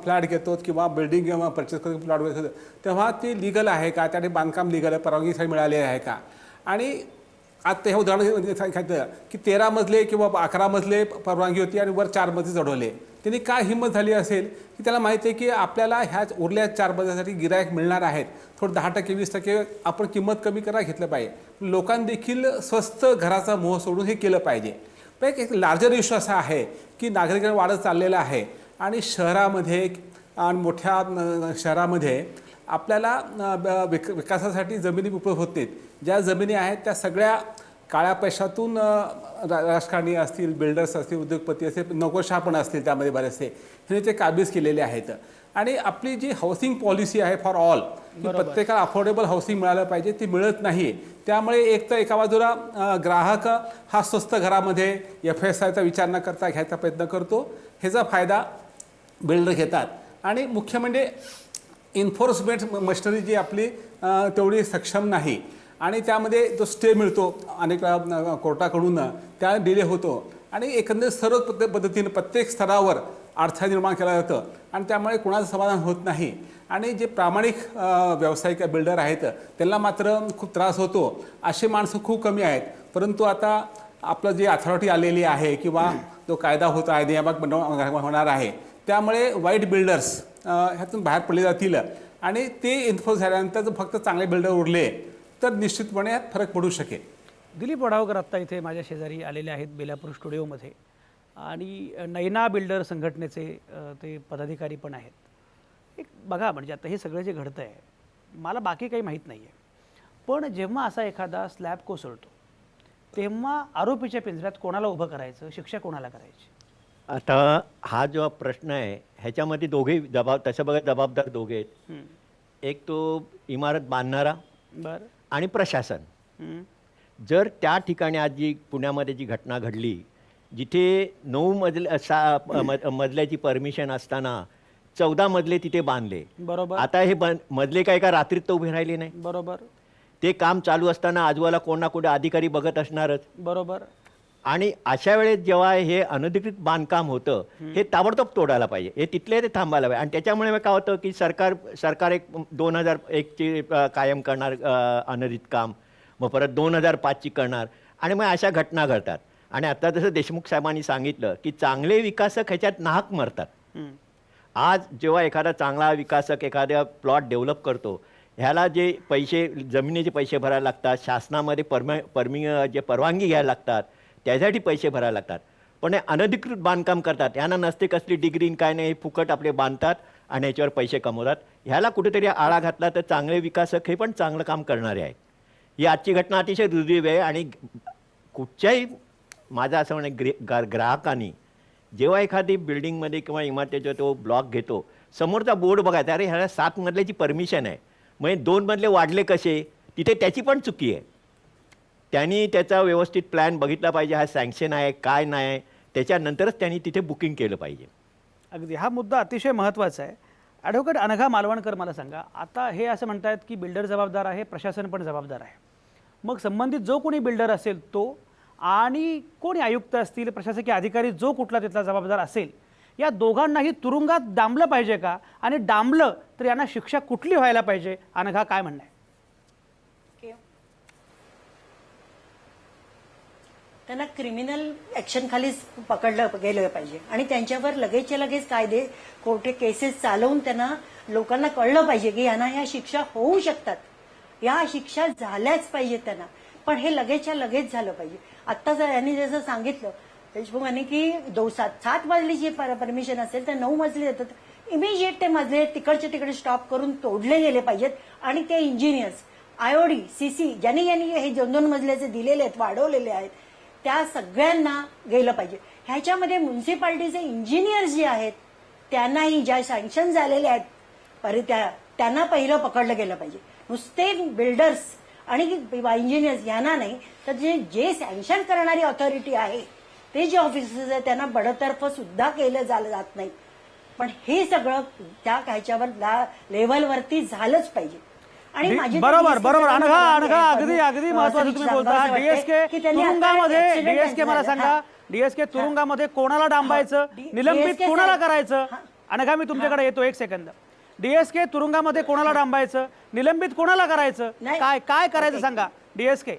फ्लॅट घेतो किंवा बिल्डिंग किंवा परचेस करतो, प्लॉट घेतो, तेव्हा ते लिगल आहे का, त्या बांधकाम लिगल आहे, परवानगीसाठी मिळाले आहे का. आणि आता हे उदाहरण सांगितलं की 13 मजले किंवा 11 मजले परवानगी होती आणि वर 4 मजले चढवले. त्यांनी काय हिंमत झाली असेल की त्याला माहिती आहे की आपल्याला ह्या उरल्या 4 मजल्यासाठी गिरायक मिळणार आहेत, थोडं 10% 20% आपण किंमत कमी करा घेतलं पाहिजे. लोकांनी देखील स्वस्त घराचा मोह सोडून हे केलं पाहिजे. पण एक लार्जर इश्यू असा आहे की नागरिकांना वाढत चाललेला आहे आणि शहरामध्ये आणि मोठ्या शहरामध्ये आपल्याला विकासासाठी जमिनी उपलब्ध होत नाहीत. ज्या जमिनी आहेत त्या सगळ्या काळ्या पैशातून राजकारणी असतील, बिल्डर्स असतील, उद्योगपती असतील, नोकरशाह पण असतील त्यामध्ये बरेचसे, हे ते काबीज केलेले आहेत. आणि आपली जी हाऊसिंग पॉलिसी आहे फॉर ऑल, की प्रत्येकाला अफोर्डेबल हाऊसिंग मिळालं पाहिजे, ती मिळत नाही. त्यामुळे एक तर एका बाजूला ग्राहक हा स्वस्त घरामध्ये FSIचा विचार न करता घ्यायचा प्रयत्न करतो, ह्याचा फायदा बिल्डर घेतात. आणि मुख्य म्हणजे इन्फोर्समेंट मशिनरी जी आपली तेवढी सक्षम नाही, आणि त्यामध्ये जो स्टे मिळतो अनेक वेळा कोर्टाकडून, त्या डिले होतो, आणि एकंदरीत सर्व पद्धतीने प्रत्येक स्तरावर अडथळा निर्माण केला जातं, आणि त्यामुळे कोणाचं समाधान होत नाही. आणि जे प्रामाणिक व्यावसायिक बिल्डर आहेत त्यांना मात्र खूप त्रास होतो. असे माणसं खूप कमी आहेत. परंतु आता आपलं जे अथॉरिटी आलेली आहे किंवा जो कायदा होत आहे, नियामक होणार आहे, त्यामुळे वाईट बिल्डर्स ह्यातून बाहेर पडले जातील, आणि ते इन्फोर्स झाल्यानंतर जर फक्त चांगले बिल्डर उरले तर निश्चितपणे यात फरक पडू शकेल. दिलीप वडावकर आत्ता इथे माझ्या शेजारी आलेले आहेत बेलापूर स्टुडिओमध्ये, आणि नैना बिल्डर संघटनेचे ते पदाधिकारी पण आहेत. एक बघा, म्हणजे आता हे सगळं जे घडतं आहे, मला बाकी काही माहीत नाही आहे, पण जेव्हा असा एखादा स्लॅब कोसळतो तेव्हा आरोपीच्या पिंजऱ्यात कोणाला उभं करायचं, शिक्षा कोणाला करायची? आता हा जो प्रश्न आहे ह्याच्यामध्ये दोघे तसं बघा जबाबदार दोघे आहेत. एक तो इमारत बांधणारा बरं. आणि प्रशासन. जर त्या ठिकाणी आज जी पुण्यामध्ये जी घटना घडली, जिथे 9 मजल्याची परमिशन असताना 14 मजले तिथे बांधले. बरोबर. आता हे मजले काय का रात्रीत तर उभे राहिले नाही. बरोबर. ते काम चालू असताना आजूबाजूला कोण ना कोणी अधिकारी बघत असणारच. बरोबर. आणि अशा वेळेस जेव्हा हे अनधिकृत बांधकाम होतं, हे ताबडतोब तोडायला पाहिजे, हे तिथले ते थांबायला पाहिजे. आणि त्याच्यामुळे काय होतं की सरकार एक 2001ची कायम करणार अनधिकृत काम, मग परत 2005ची करणार, आणि मग अशा घटना घडतात. आणि आता जसं देशमुख साहेबांनी सांगितलं की चांगले विकासक ह्याच्यात नाहक मरतात. आज जेव्हा एखादा चांगला विकासक एखाद्या प्लॉट डेव्हलप करतो, ह्याला जे पैसे, जमिनीचे पैसे भरायला लागतात, शासनामध्ये जे परवानगी घ्यायला लागतात, त्यासाठी पैसे भरायला लागतात. पण हे अनधिकृत बांधकाम करतात, यांना नसते कसली डिग्री काय नाही, फुकट आपले बांधतात आणि याच्यावर पैसे कमवतात. ह्याला कुठेतरी आळा घातला तर चांगले विकासक हे पण चांगलं काम करणारे आहेत. ही आजची घटना अतिशय दुर्दैवी आहे. आणि कुठच्याही, माझं असं म्हणणं, ग्राहकांनी जेव्हा एखादी बिल्डिंगमध्ये किंवा इमारतीचा तो ब्लॉक घेतो, समोरचा बोर्ड बघायचा, अरे ह्याला 7 मजल्याची परमिशन आहे, म्हणजे 2 मजले वाढले कसे, तिथे त्याची पण चुकी आहे. त्यांनी त्याचा व्यवस्थित प्लॅन बघितला पाहिजे, हा सँक्शन आहे काय नाही, त्याच्यानंतरच त्यांनी तिथे बुकिंग केलं पाहिजे. अगदी हा मुद्दा अतिशय महत्त्वाचा आहे. ॲडव्होकेट अनघा मालवणकर, मला सांगा, आता हे असं म्हणतात की बिल्डर जबाबदार आहे, प्रशासन पण जबाबदार आहे. मग संबंधित जो कोणी बिल्डर असेल तो, आणि कोणी आयुक्त असतील, प्रशासकीय अधिकारी जो कुठला तिथला जबाबदार असेल, या दोघांनाही तुरुंगात डांबलं पाहिजे का? आणि डांबलं तर यांना शिक्षा कुठली व्हायला पाहिजे? अनघा, काय म्हणणं आहे? त्यांना क्रिमिनल ॲक्शन खालीच पकडलं गेलं पाहिजे, आणि त्यांच्यावर लगेचच्या लगेच कायदे, कोर्टे केसेस चालवून त्यांना, लोकांना कळलं पाहिजे की यांना ह्या शिक्षा होऊ शकतात, या शिक्षा झाल्याच पाहिजे त्यांना. पण हे लगेचच्या लगेच झालं पाहिजे. आत्ता यांनी जसं सांगितलं देशमुख यांनी की 7 मजलीची परमिशन असेल तर 9 मजली देतात, इमिजिएट ते मजले तिकडचे तिकडे स्टॉप करून तोडले गेले पाहिजेत. आणि ते इंजिनियर्स, IOD, CC ज्यांनी हे 2-2 मजल्याचे दिलेले आहेत, वाढवलेले आहेत, त्या सगळ्यांना गेलं पाहिजे. ह्याच्यामध्ये म्युन्सिपाल्टीचे इंजिनियर्स जे आहेत त्यांनाही, ज्या सँक्शन झालेले आहेत त्यांना पहिलं पकडलं गेलं पाहिजे. नुसते बिल्डर्स आणि इंजिनियर्स यांना नाही, तर जे सँक्शन करणारी ऑथॉरिटी आहे, ते जे ऑफिसर्स आहेत त्यांना बडतर्फ सुद्धा केलं जात नाही. पण हे सगळं त्या ह्याच्यावर लेव्हलवरती झालंच पाहिजे. आणि बरोबर बरोबर अनघा अगदी महत्वाचं तुम्ही बोलता. डीएसके तुरुंगामध्ये, मला सांगा, डीएसके तुरुंगामध्ये कोणाला डांबायचं, निलंबित कोणाला करायचं? अनघा, मी तुमच्याकडे येतो, 1 सेकंद. डीएसके तुरुंगामध्ये कोणाला डांबायचं, निलंबित कोणाला करायचं, काय करायचं सांगा? डीएसके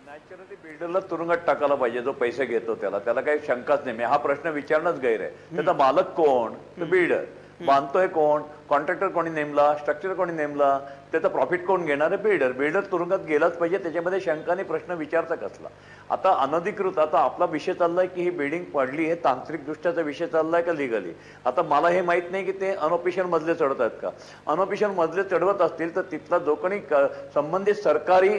नॅचरली बिल्डरला तुरुंगात टाकायला पाहिजे, जो पैसे घेतो त्याला काही शंकाच नाही. हा प्रश्न विचारणंच गैर आहे. त्याचा मालक कोण? तर बिल्डर. बांधतोय कोण? कॉन्ट्रॅक्टर कोणी नेमला, स्ट्रक्चर कोणी नेमला, त्याचा प्रॉफिट कोण घेणार आहे? बिल्डर तुरुंगात गेलाच पाहिजे, त्याच्यामध्ये शंकाने प्रश्न विचारता कसला? आता अनधिकृत, आता आपला विषय चाललाय की ही बिल्डिंग पडली, हे तांत्रिकदृष्ट्याचा विषय चाललाय का लिगली? आता मला हे माहित नाही की ते अनऑफिशियल मजले चढत आहेत का. अनऑफिशियल मजले चढवत असतील तर तिथला जो कोणी संबंधित सरकारी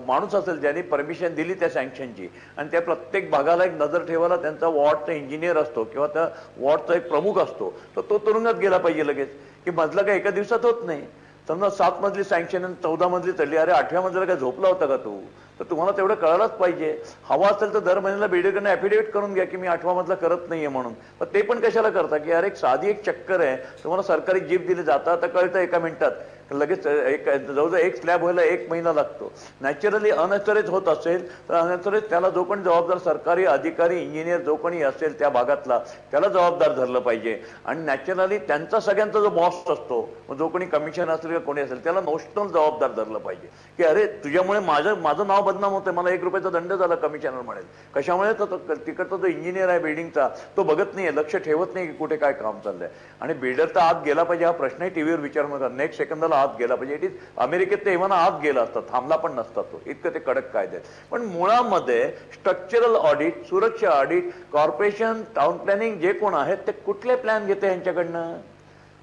माणूस असेल ज्यांनी परमिशन दिली त्या सँक्शनची, आणि त्या प्रत्येक भागाला एक नजर ठेवायला त्यांचा वॉर्डचा इंजिनियर असतो किंवा त्या वॉर्डचा एक प्रमुख असतो, तर तो तुरुंगात गेला पाहिजे लगेच. की मजला काय एका दिवसात होत नाही. समजा 7 मजली सँक्शन आणि 14 मजली चढली, अरे 8व्या मजला काय झोपला होता का तू? तर तुम्हाला तेवढं कळायलाच पाहिजे. हवा असेल तर दर महिन्याला बिल्डरकडनं ॲफिडेविट करून घ्या की मी 8वा मजला करत नाहीये म्हणून. पण ते पण कशाला करता की अरे एक साधी एक चक्कर आहे, तुम्हाला सरकारी जीप दिली जाता तर कळतं एका मिनिटात, लगेच जवळजवळ एक स्लॅब व्हायला 1 महिना लागतो. नॅचरली अनॅचरच होत असेल तर अनॅचरच त्याला जो कोणी जबाबदार सरकारी अधिकारी इंजिनियर जो कोणी असेल त्या भागातला त्याला जबाबदार धरलं पाहिजे. आणि नॅचरली त्यांचा सगळ्यांचा जो बॉस असतो, जो कोणी कमिशन असेल किंवा कोणी असेल त्याला नोशनल जबाबदार धरलं पाहिजे की अरे तुझ्यामुळे माझं नाव बदनाम होतंय, मला 1 रुपयाचा दंड झाला, कमिशनर म्हणेल. कशामुळे? तर तिकडचा जो इंजिनियर आहे बिल्डिंगचा तो बघत नाहीये, लक्ष ठेवत नाही की कुठे काय काम चाललंय. आणि बिल्डर तर आत गेला पाहिजे, हा प्रश्नही टीव्हीवर विचारू नका, नेक्स्ट सेकंदाला आत गेला पाहिजे. इट इज अमेरिकेत ते इव्हन आत गेला असता, थांबला पण नसता तो, इतकं ते कडक कायदे आहेत. पण मुळामध्ये स्ट्रक्चरल ऑडिट, सुरक्षा ऑडिट, कॉर्पोरेशन, टाउन प्लॅनिंग जे कोण आहेत ते कुठले प्लॅन घेते यांच्याकडनं?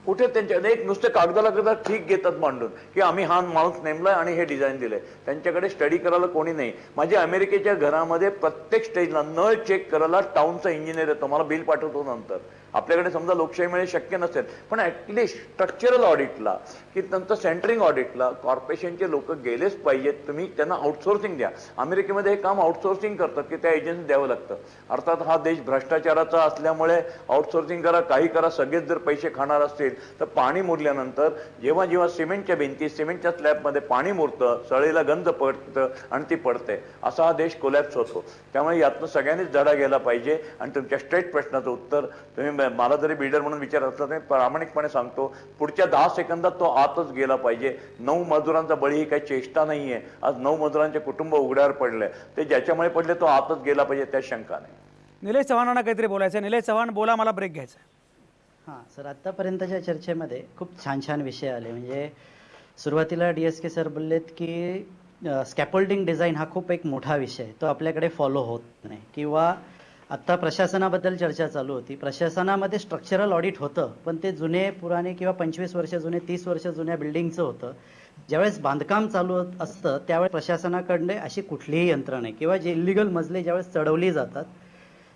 कुठे त्यांच्या एक नुसते कागदाला ठीक घेतात मांडून की आम्ही हा माणूस नेमलाय आणि हे डिझाईन दिलंय. त्यांच्याकडे स्टडी करायला कोणी नाही. माझ्या अमेरिकेच्या घरामध्ये प्रत्येक स्टेजला नळ चेक करायला टाउनचा इंजिनियर येतो, मला बिल पाठवतो नंतर. आपल्याकडे समजा लोकशाहीमुळे शक्य नसेल, पण ऍटलिस्ट स्ट्रक्चरल ऑडिटला की नंतर सेंटरिंग ऑडिटला कॉर्पोरेशनचे लोक गेलेच पाहिजेत. तुम्ही त्यांना आउटसोर्सिंग द्या. अमेरिकेमध्ये हे काम आउटसोर्सिंग करतात की त्या एजन्सी द्यावं लागतं. अर्थात हा देश भ्रष्टाचाराचा असल्यामुळे आउटसोर्सिंग करा, काही करा, सगळेच जर पैसे खाणार असतील तर पाणी मुरल्यानंतर जेव्हा सिमेंटच्या भिंती, सिमेंटच्या स्लॅबमध्ये पाणी मुरतं, सळीला गंध पडतं आणि ती पडते, असा हा देश कोलॅप्स होतो. त्यामुळे यातनं सगळ्यांनीच धडा गेला पाहिजे. आणि तुमच्या स्ट्रेट प्रश्नाचं उत्तर तुम्ही मला जरी बिल्डर म्हणून विचार असला तरी प्रामाणिकपणे सांगतो, पुढच्या 10 सेकंदात तो आतच गेला पाहिजे. 9 मजुरांचा बळी ही काही चेष्टा नाहीये. आज 9 मजुरांचे कुटुंब उघड्यावर पडले, ते ज्याच्यामुळे पडले तो आतच गेला पाहिजे, त्या शंका नाही. निलेश चव्हाणांना काहीतरी बोलायचं. निलेश चव्हाण बोला, मला ब्रेक घ्यायचा. हां सर, आत्तापर्यंतच्या चर्चेमध्ये खूप छान छान विषय आले. म्हणजे सुरुवातीला DSK सर बोललेत की स्कॅफोल्डिंग डिझाईन हा खूप एक मोठा विषय आहे, तो आपल्याकडे फॉलो होत नाही. किंवा आत्ता प्रशासनाबद्दल चर्चा चालू होती. प्रशासनामध्ये स्ट्रक्चरल ऑडिट होतं, पण ते जुने पुराणे किंवा 25 वर्ष जुने, 30 वर्ष जुन्या बिल्डिंगचं होतं. ज्यावेळेस बांधकाम चालू असतं त्यावेळेस प्रशासनाकडे अशी कुठलीही यंत्रणा नाही, किंवा जे इलिगल मजले ज्यावेळेस चढवली जातात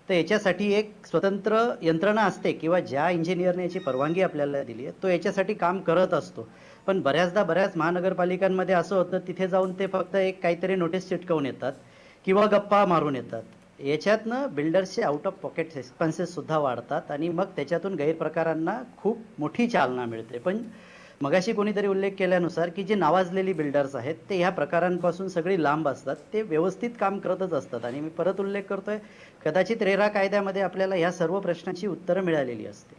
तर याच्यासाठी एक स्वतंत्र यंत्रणा असते, किंवा ज्या इंजिनियरने याची परवानगी आपल्याला दिली आहे तो याच्यासाठी काम करत असतो. पण बऱ्याचदा बऱ्याच महानगरपालिकांमध्ये असं होतं, तिथे जाऊन ते फक्त एक काहीतरी नोटीस चिटकवून येतात किंवा गप्पा मारून येतात. याच्यातनं बिल्डर्सचे आउट ऑफ पॉकेट एक्सपेन्सेस सुद्धा वाढतात आणि मग त्याच्यातून गैरप्रकारांना खूप मोठी चालना मिळते. पण मगाशी कोणीतरी उल्लेख केल्यानुसार की जे नावाजलेली बिल्डर्स आहेत ते ह्या प्रकारांपासून सगळी लांब असतात, ते व्यवस्थित काम करतच असतात. आणि मी परत उल्लेख करतोय, कदाचित रेरा कायद्यामध्ये आपल्याला ह्या सर्व प्रश्नांची उत्तरं मिळालेली असते.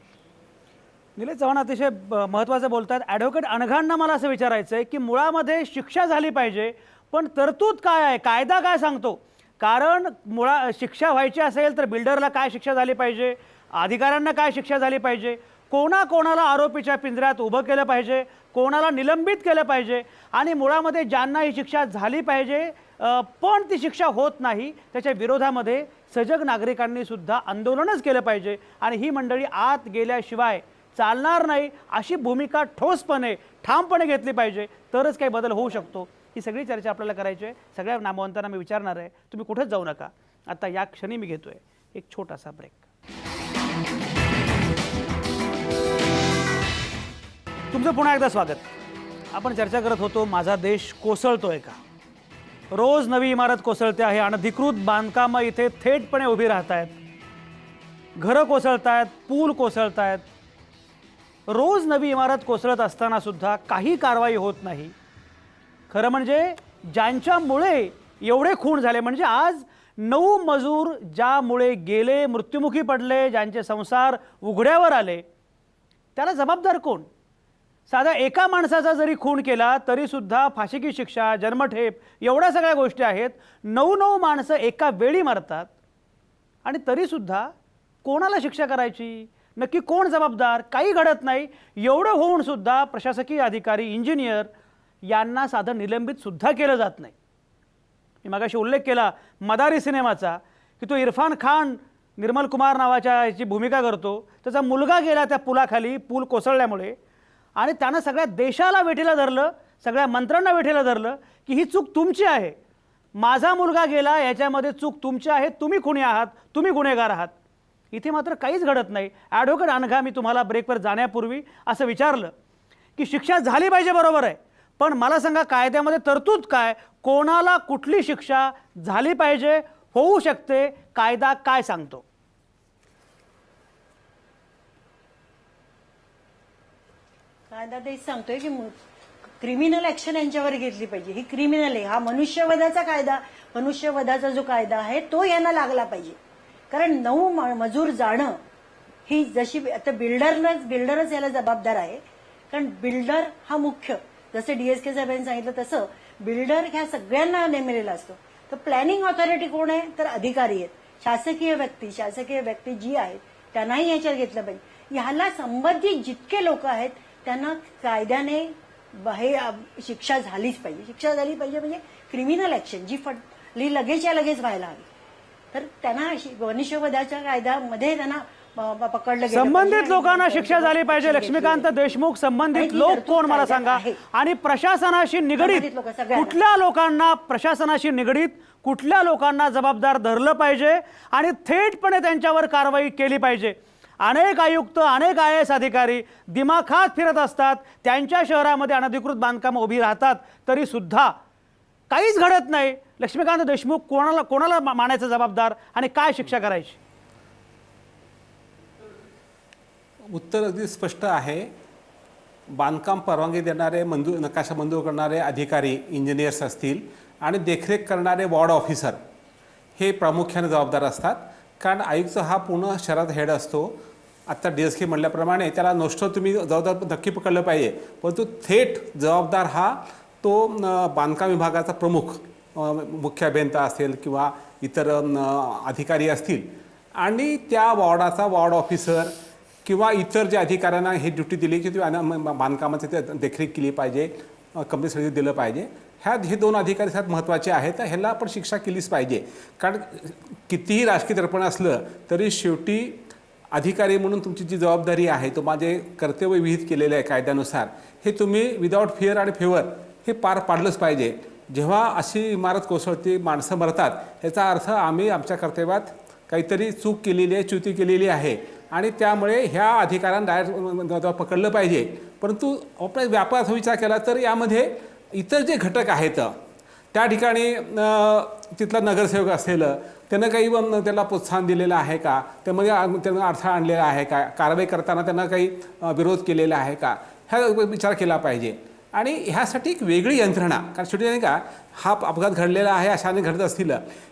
निलेश चव्हाण अतिशय महत्त्वाचं बोलतात. ॲडव्होकेट अनघांना मला असं विचारायचं आहे की मुळामध्ये शिक्षा झाली पाहिजे, पण तरतूद काय आहे, कायदा काय सांगतो? कारण शिक्षा व्हायची असेल तर बिल्डरला काय शिक्षा झाली पाहिजे, अधिकाऱ्यांना काय शिक्षा झाली पाहिजे, कोणाला आरोपीच्या पिंजऱ्यात उभं केलं पाहिजे, कोणाला निलंबित केलं पाहिजे, आणि मुळामध्ये ज्यांना ही शिक्षा झाली पाहिजे पण ती शिक्षा होत नाही त्याच्या विरोधामध्ये सजग नागरिकांनी सुद्धा आंदोलनच केलं पाहिजे. आणि ही मंडळी आत गेल्याशिवाय चालणार नाही अशी भूमिका ठोसपणे ठामपणे घेतली पाहिजे, तरच काही बदल होऊ शकतो. ही सगळी चर्चा आपल्याला करायची आहे. सगळ्या नामवंतांना मी विचारणार आहे, तुम्ही कुठेच जाऊ नका. आता या क्षणी मी घेतोय एक छोटासा ब्रेक. तुमचं पुन्हा एकदा स्वागत. आपण चर्चा करत होतो, माझा देश कोसळतोय का? रोज नवी इमारत कोसळते आहे, अनधिकृत बांधकामं इथे थेटपणे उभी राहत आहेत, घरं कोसळत आहेत, पूल कोसळत आहेत. रोज नवी इमारत कोसळत असताना सुद्धा काही कारवाई होत नाही. खरं म्हणजे ज्यांच्यामुळे एवढे खून झाले, म्हणजे आज 9 मजूर ज्यामुळे गेले, मृत्युमुखी पडले, ज्यांचे संसार उघड्यावर आले, त्याला जबाबदार कोण? साधा एका माणसाचा जरी खून केला तरी सुद्धा फाशीची शिक्षा, जन्मठेप, एवढ्या सगळ्या गोष्टी आहेत. 9 माणसं एका वेळी मरतात आणि तरीसुद्धा कोणाला शिक्षा करायची, नक्की कोण जबाबदार, काही घडत नाही. एवढं होऊन सुद्धा प्रशासकीय अधिकारी, इंजिनियर यांना साधं निलंबित सुद्धा केलं जात नाही. मी मगाशी उल्लेख केला मदारी सिनेमाचा, की तो इरफान खान निर्मल कुमार नावाच्या याची भूमिका करतो. त्याचा मुलगा गेला त्या पुलाखाली, पूल कोसळल्यामुळे, आणि त्यानं सगळ्या देशाला वेठीला धरलं, सगळ्या मंत्र्यांना वेठीला धरलं की ही चूक तुमची आहे, माझा मुलगा गेला याच्यामध्ये चूक तुमची आहे, तुम्ही खुनी आहात, तुम्ही गुन्हेगार आहात. इथे मात्र काहीच घडत नाही. ॲडव्होकेट अनघा, मी तुम्हाला ब्रेकवर जाण्यापूर्वी असं विचारलं की शिक्षा झाली पाहिजे, बरोबर आहे, पण मला सांगा कायद्यामध्ये तरतूद काय, कोणाला कुठली शिक्षा झाली पाहिजे, होऊ शकते, कायदा काय सांगतो? कायदा तेच सांगतोय की क्रिमिनल ऍक्शन यांच्यावर घेतली पाहिजे. ही क्रिमिनल आहे, हा मनुष्यवधाचा कायदा, मनुष्यवधाचा जो कायदा आहे तो यांना लागला पाहिजे. कारण 9 मजूर जाणं ही जशी आता बिल्डरच याला जबाबदार आहे. कारण बिल्डर हा मुख्य, जसं डीएसके साहेबांनी सांगितलं तसं बिल्डर ह्या सगळ्यांना नेमलेला असतो. तर प्लॅनिंग ऑथॉरिटी कोण आहे, तर अधिकारी आहेत, शासकीय व्यक्ती जी आहेत त्यांनाही याच्यात घेतलं पाहिजे. ह्याला संबंधित जितके लोक आहेत त्यांना कायद्याने हे शिक्षा झालीच पाहिजे. शिक्षा झाली पाहिजे म्हणजे क्रिमिनल ऍक्शन जी लगेचच्या लगेच व्हायला हवी. तर त्यांना मनुष्यवधाच्या कायद्यामध्ये त्यांना पकडलं गेलं, संबंधित लोकांना शिक्षा झाली पाहिजे. लक्ष्मीकांत देशमुख, संबंधित लोक कोण मला सांगा, आणि प्रशासनाशी निगडीत कुठल्या लोकांना, प्रशासनाशी निगडीत कुठल्या लोकांना जबाबदार धरलं पाहिजे आणि थेटपणे त्यांच्यावर कारवाई केली पाहिजे. अनेक आयुक्त, अनेक IAS अधिकारी दिमाखात फिरत असतात, त्यांच्या शहरामध्ये अनधिकृत बांधकामं उभी राहतात, तरी सुद्धा काहीच घडत नाही. लक्ष्मीकांत देशमुख कोणाला मानायचं जबाबदार आणि काय शिक्षा करायची? उत्तर अगदी स्पष्ट आहे. बांधकाम परवानगी देणारे, नकाशा मंजूर करणारे अधिकारी, इंजिनियर्स असतील आणि देखरेख करणारे वॉर्ड ऑफिसर हे प्रामुख्याने जबाबदार असतात. कारण आयुक्त हा पूर्ण शहरात हेड असतो. आत्ता DSK म्हटल्याप्रमाणे त्याला नोस्टर तुम्ही जबाबदार नक्की पकडलं पाहिजे, परंतु थेट जबाबदार हा तो बांधकाम विभागाचा प्रमुख, मुख्य अभियंता असेल किंवा इतर अधिकारी असतील, आणि त्या वॉर्डाचा वॉर्ड ऑफिसर किंवा इतर जे अधिकाऱ्यांना हे ड्युटी दिली की तुम्ही बांधकामाची ते देखरेख केली पाहिजे, कंपनी सर्व्हिस दिलं पाहिजे, हे 2 अधिकारी सगळ्यात महत्त्वाचे आहेत. तर ह्याला आपण शिक्षा केलीच पाहिजे. कारण कितीही राजकीय दर्पण असलं तरी शेवटी अधिकारी म्हणून तुमची जी जबाबदारी आहे, तो माझे कर्तव्य विहित केलेलं आहे कायद्यानुसार, हे तुम्ही विदाऊट फिअर आणि फेवर हे पार पाडलंच पाहिजे. जेव्हा अशी इमारत कोसळते, माणसं मरतात, याचा अर्थ आम्ही आमच्या कर्तव्यात काहीतरी चूक केलेली आहे, च्युती केलेली आहे, आणि त्यामुळे ह्या अधिकाऱ्यांना डायरेक्ट पकडलं पाहिजे. परंतु आपण व्यापाराचा विचार केला तर यामध्ये इतर जे घटक आहेत, त्या ठिकाणी तिथला नगरसेवक असेल, त्यानं काही त्याला प्रोत्साहन दिलेलं आहे का, त्यामध्ये त्यानं अडथळा आणलेला आहे का, कारवाई करताना त्यांना काही विरोध केलेला आहे का, ह्या विचार केला पाहिजे. आणि ह्यासाठी एक वेगळी यंत्रणा, कारण शेवटी नाही का, हा अपघात घडलेला आहे अशाने घडत असतील,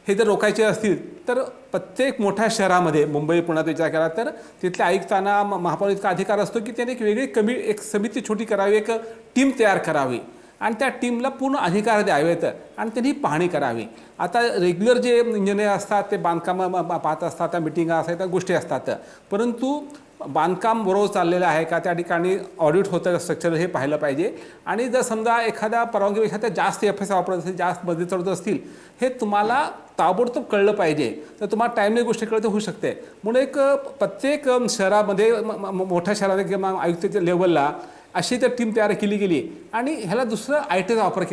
हे जर रोखायचे असतील तर प्रत्येक मोठ्या शहरामध्ये, मुंबई पुण्यात विचार केला तर तिथल्या आयुक्तांना, महापौरांचा अधिकार असतो की त्याने एक वेगळी एक समिती छोटी करावी, एक टीम तयार करावी आणि त्या टीमला पूर्ण अधिकार द्यावेत आणि त्यांनी पाहणी करावी. आता रेग्युलर जे इंजिनियर असतात ते बांधकाम पाहत असतात, त्या मिटिंगा असतात, त्या गोष्टी असतात, परंतु बांधकाम बरोबर चाललेलं आहे का, त्या ठिकाणी ऑडिट होतं स्ट्रक्चर, हे पाहिलं पाहिजे. आणि जर समजा एखाद्या परवानगीपेक्षा जास्त FS वापरत असतील, जास्त मजले चढत असतील, हे तुम्हाला ताबडतोब कळलं पाहिजे. तर तुम्हाला टाईमली गोष्टी कळत होऊ शकते. म्हणून एक प्रत्येक शहरामध्ये, मोठ्या शहरामध्ये किंवा आयुक्ताच्या लेवलला अशी तर टीम तयार केली गेली. आणि ह्याला दुसरं ITचा वापर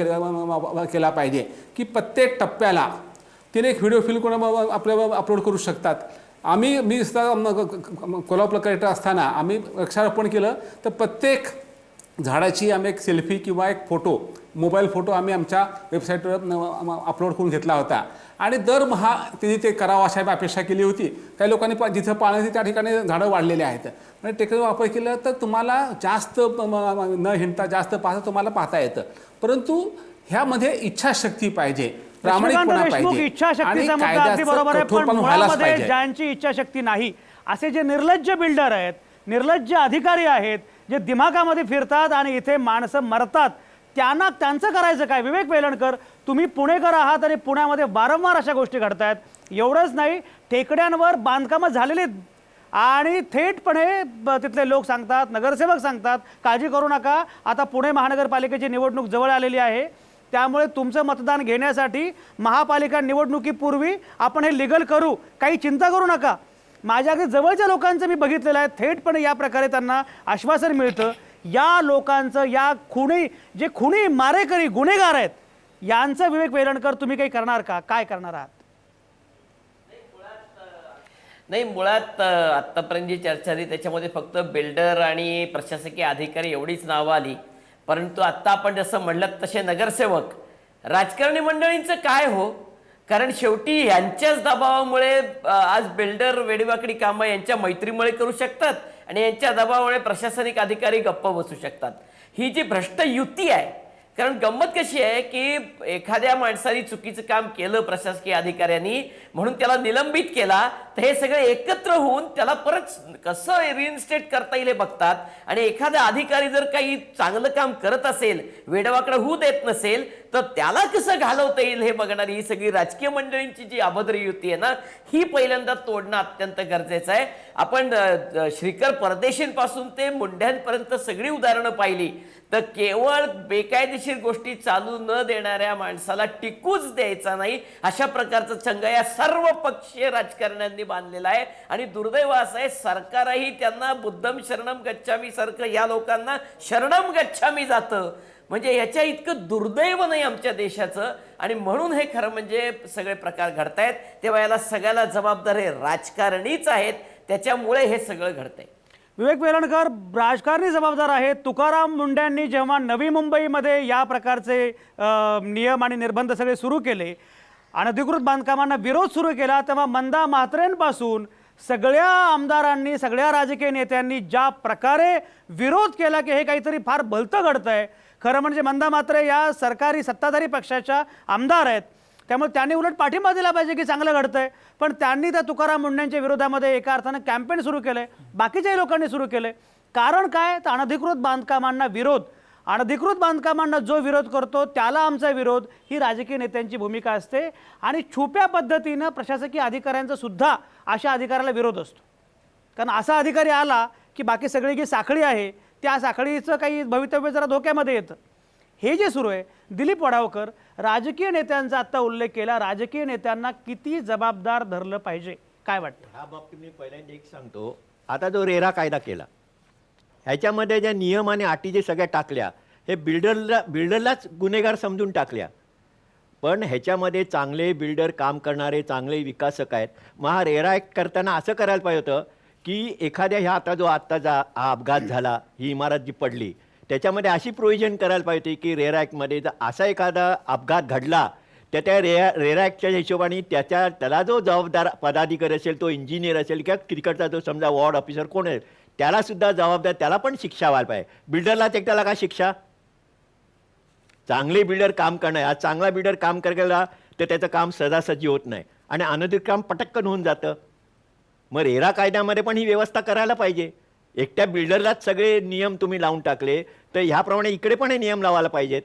केला पाहिजे की प्रत्येक टप्प्याला तिने एक व्हिडिओ फिल्म कोणा आपल्याला अपलोड करू शकतात. मी सुद्धा कोल्हापूर कलेक्टर असताना आम्ही वृक्षारोपण केलं, तर प्रत्येक झाडाची आम्ही एक सेल्फी किंवा एक फोटो, मोबाईल फोटो आम्ही आमच्या वेबसाईटवर अपलोड करून घेतला होता. आणि दरमहा त्यांनी ते करावं अशी आम्ही अपेक्षा केली होती. काही लोकांनी जिथं पाण्याची त्या ठिकाणी झाडं वाढलेली आहेत. म्हणजे टेक्नॉलॉजी वापर केला तर तुम्हाला जास्त न हिंडता, जास्त पाहता तुम्हाला पाहता येतं. परंतु ह्यामध्ये इच्छाशक्ती पाहिजे, प्रामाणिकपणा पाहिजे. इच्छाशक्तीचा मुद्दा अगदी बरोबर आहे, पण मुळामध्ये ज्यांची इच्छाशक्ती नाही, असे जे निर्लज्ज बिल्डर आहेत, निर्लज्ज अधिकारी आहेत, जे दिमागामध्ये फिरतात आणि इथे माणसं मरतात, त्यांचं करायचं काय? विवेक वेलणकर, तुम्ही पुणेकर आहात आणि पुण्यामध्ये वारंवार अशा गोष्टी घडतायत. एवढंच नाही, टेकड्यांवर बांधकामं झालेली, आणि थेटपणे तिथले लोक सांगतात, नगरसेवक सांगतात, काळजी करू नका, आता पुणे महानगरपालिकेची निवडणूक जवळ आलेली आहे, त्यामुळे तुमचं मतदान घेण्यासाठी महापालिका निवडणुकीपूर्वी आपण हे लिगल करू, काही चिंता करू नका. माझ्या अगदी जवळच्या लोकांचं मी बघितलेलं आहे, थेटपणे या प्रकारे त्यांना आश्वासन मिळतं. या लोकांचं, या जे खुनी मारेकरी गुन्हेगार आहेत, यांचं विवेक वेलणकर तुम्ही काही करणार का? काय करणार आहात? नाही, मुळात आत्तापर्यंत जी चर्चा झाली त्याच्यामध्ये फक्त बिल्डर आणि प्रशासकीय अधिकारी एवढीच नावं आली. परंतु आत्ता आपण जसं म्हणलं तसे नगरसेवक, राजकारणी मंडळींचं काय हो? कारण शेवटी यांच्याच दबावामुळे आज बिल्डर वेडीवाकडी कामं यांच्या मैत्रीमुळे करू शकतात आणि यांच्या दबावामुळे प्रशासनिक अधिकारी गप्प बसू शकतात. ही जी भ्रष्ट युती आहे, कारण गंमत कशी आहे की एखाद्या माणसाने चुकीचं काम केलं प्रशासकीय अधिकाऱ्यांनी म्हणून त्याला निलंबित केला, तर हे सगळे एकत्र होऊन त्याला परत कसं रिइन्स्टेट करता येईल हे बघतात. आणि एखादा अधिकारी जर काही चांगलं काम करत असेल, वेडवाकडं होऊ देत नसेल, तर त्याला कसं घालवता येईल हे बघणारी ही सगळी राजकीय मंडळींची जी अभद्र युती आहे ना, ही पहिल्यांदा तोडणं अत्यंत गरजेचं आहे. आपण श्रीकर परदेशींपासून ते मुंड्यांपर्यंत सगळी उदाहरणं पाहिली, तर केवळ बेकायदेशीर गोष्टी चालू न देणाऱ्या माणसाला टिकूच द्यायचा नाही, अशा प्रकारचा चंग या सर्व पक्षीय राजकारण्यांनी बांधलेला आहे. आणि दुर्दैव असं आहे, सरकारही त्यांना बुद्धम शरणम गच्छामी सारखं या लोकांना शरणम गच्छामी जातं. म्हणजे याच्या इतकं दुर्दैव नाही आमच्या देशाचं. आणि म्हणून हे खरं म्हणजे सगळे प्रकार घडतायत, तेव्हा याला सगळ्याला जबाबदार हे राजकारणीच आहेत, त्याच्यामुळे हे सगळं घडतंय. विवेक वेलणकर, राजकारणी जबाबदार आहेत. तुकाराम मुंड्यांनी जेव्हा नवी मुंबईमध्ये या प्रकारचे नियम आणि निर्बंध सगळे सुरू केले, अनधिकृत बांधकामांना विरोध सुरू केला, तेव्हा मंदा म्हात्रेंपासून सगळ्या आमदारांनी, सगळ्या राजकीय नेत्यांनी ज्या प्रकारे विरोध केला की हे काहीतरी फार भलतं घडतंय. खरं म्हणजे मंदा म्हात्रे या सरकारी सत्ताधारी पक्षाच्या आमदार आहेत, त्यामुळे त्यांनी उलट पाठिंबा दिला पाहिजे की चांगलं घडतंय. पण त्यांनी त्या तुकाराम मुंड्यांच्या विरोधामध्ये एका अर्थानं कॅम्पेन सुरू केलं आहे, बाकीच्याही लोकांनी सुरू केलं आहे. कारण काय? तर अनधिकृत बांधकामांना विरोध, अनधिकृत बांधकामांना जो विरोध करतो त्याला आमचा विरोध, ही राजकीय नेत्यांची भूमिका असते. आणि छुप्या पद्धतीनं प्रशासकीय अधिकाऱ्यांचा सुद्धा अशा अधिकाऱ्याला विरोध असतो. कारण असा अधिकारी आला की बाकी सगळी जी साखळी आहे त्या साखळीचं काही भवितव्य जरा धोक्यामध्ये येतं. हे जे सुरू आहे, दिलीप वडावकर, राजकीय नेत्यांचा आत्ता उल्लेख केला, राजकीय नेत्यांना किती जबाबदार धरलं पाहिजे, काय वाटतं? ह्या बाबतीत मी पहिल्यांदा एक सांगतो, आता जो रेरा कायदा केला ह्याच्यामध्ये ज्या नियम आणि अटी जे सगळ्या टाकल्या, हे बिल्डरलाच गुन्हेगार समजून टाकल्या. पण ह्याच्यामध्ये चांगले बिल्डर, काम करणारे चांगले विकासक आहेत. मग हा रेरा ॲक्ट करताना असं करायला पाहिजे होतं की एखाद्या ह्या आत्ताचा हा अपघात झाला, ही इमारत जी पडली, त्याच्यामध्ये अशी प्रोव्हिजन करायला पाहिजे की रेरा ॲक्टमध्ये जर असा एखादा अपघात घडला तर त्या रेरा ॲक्टच्या हिशोबाने त्याला जो जबाबदार पदाधिकारी असेल, तो इंजिनियर असेल किंवा तिकडचा जो समजा वॉर्ड ऑफिसर कोण आहे, त्यालासुद्धा जबाबदार, त्याला पण शिक्षा व्हायला पाहिजे. बिल्डरलाच एकट्याला का शिक्षा? चांगले बिल्डर काम करणं, आज चांगला बिल्डर काम करायला तर त्याचं काम सहजासहजी होत नाही आणि अनधिकृत काम पटकन होऊन जातं. मग रेरा कायद्यामध्ये पण ही व्यवस्था करायला पाहिजे. एकट्या बिल्डरलाच सगळे नियम तुम्ही लावून टाकले तर ह्याप्रमाणे इकडे पण हे नियम लावायला पाहिजेत.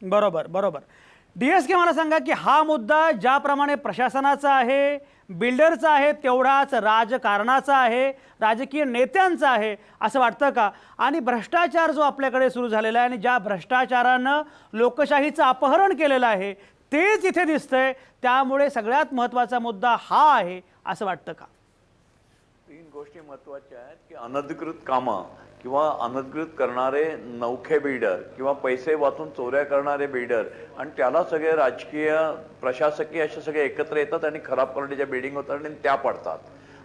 बरोबर बरोबर. DSK, मला सांगा की हा मुद्दा ज्याप्रमाणे प्रशासनाचा आहे, बिल्डरचा आहे, तेवढाच राजकारणाचा आहे, राजकीय नेत्यांचा आहे, असं वाटतं का? आणि भ्रष्टाचार जो आपल्याकडे सुरू झालेला आहे आणि ज्या भ्रष्टाचारानं लोकशाहीचं अपहरण केलेलं आहे तेच इथे दिसतंय, त्यामुळे सगळ्यात महत्त्वाचा मुद्दा हा आहे असं वाटतं का? तीन गोष्टी महत्त्वाच्या आहेत की अनधिकृत कामं किंवा अनधिकृत करणारे नौखे बिल्डर किंवा पैसे वाचून चोऱ्या करणारे बिल्डर आणि त्याला सगळे राजकीय, प्रशासकीय असे सगळे एकत्र येतात आणि खराब क्वालिटीच्या बिल्डिंग होतात आणि त्या पडतात.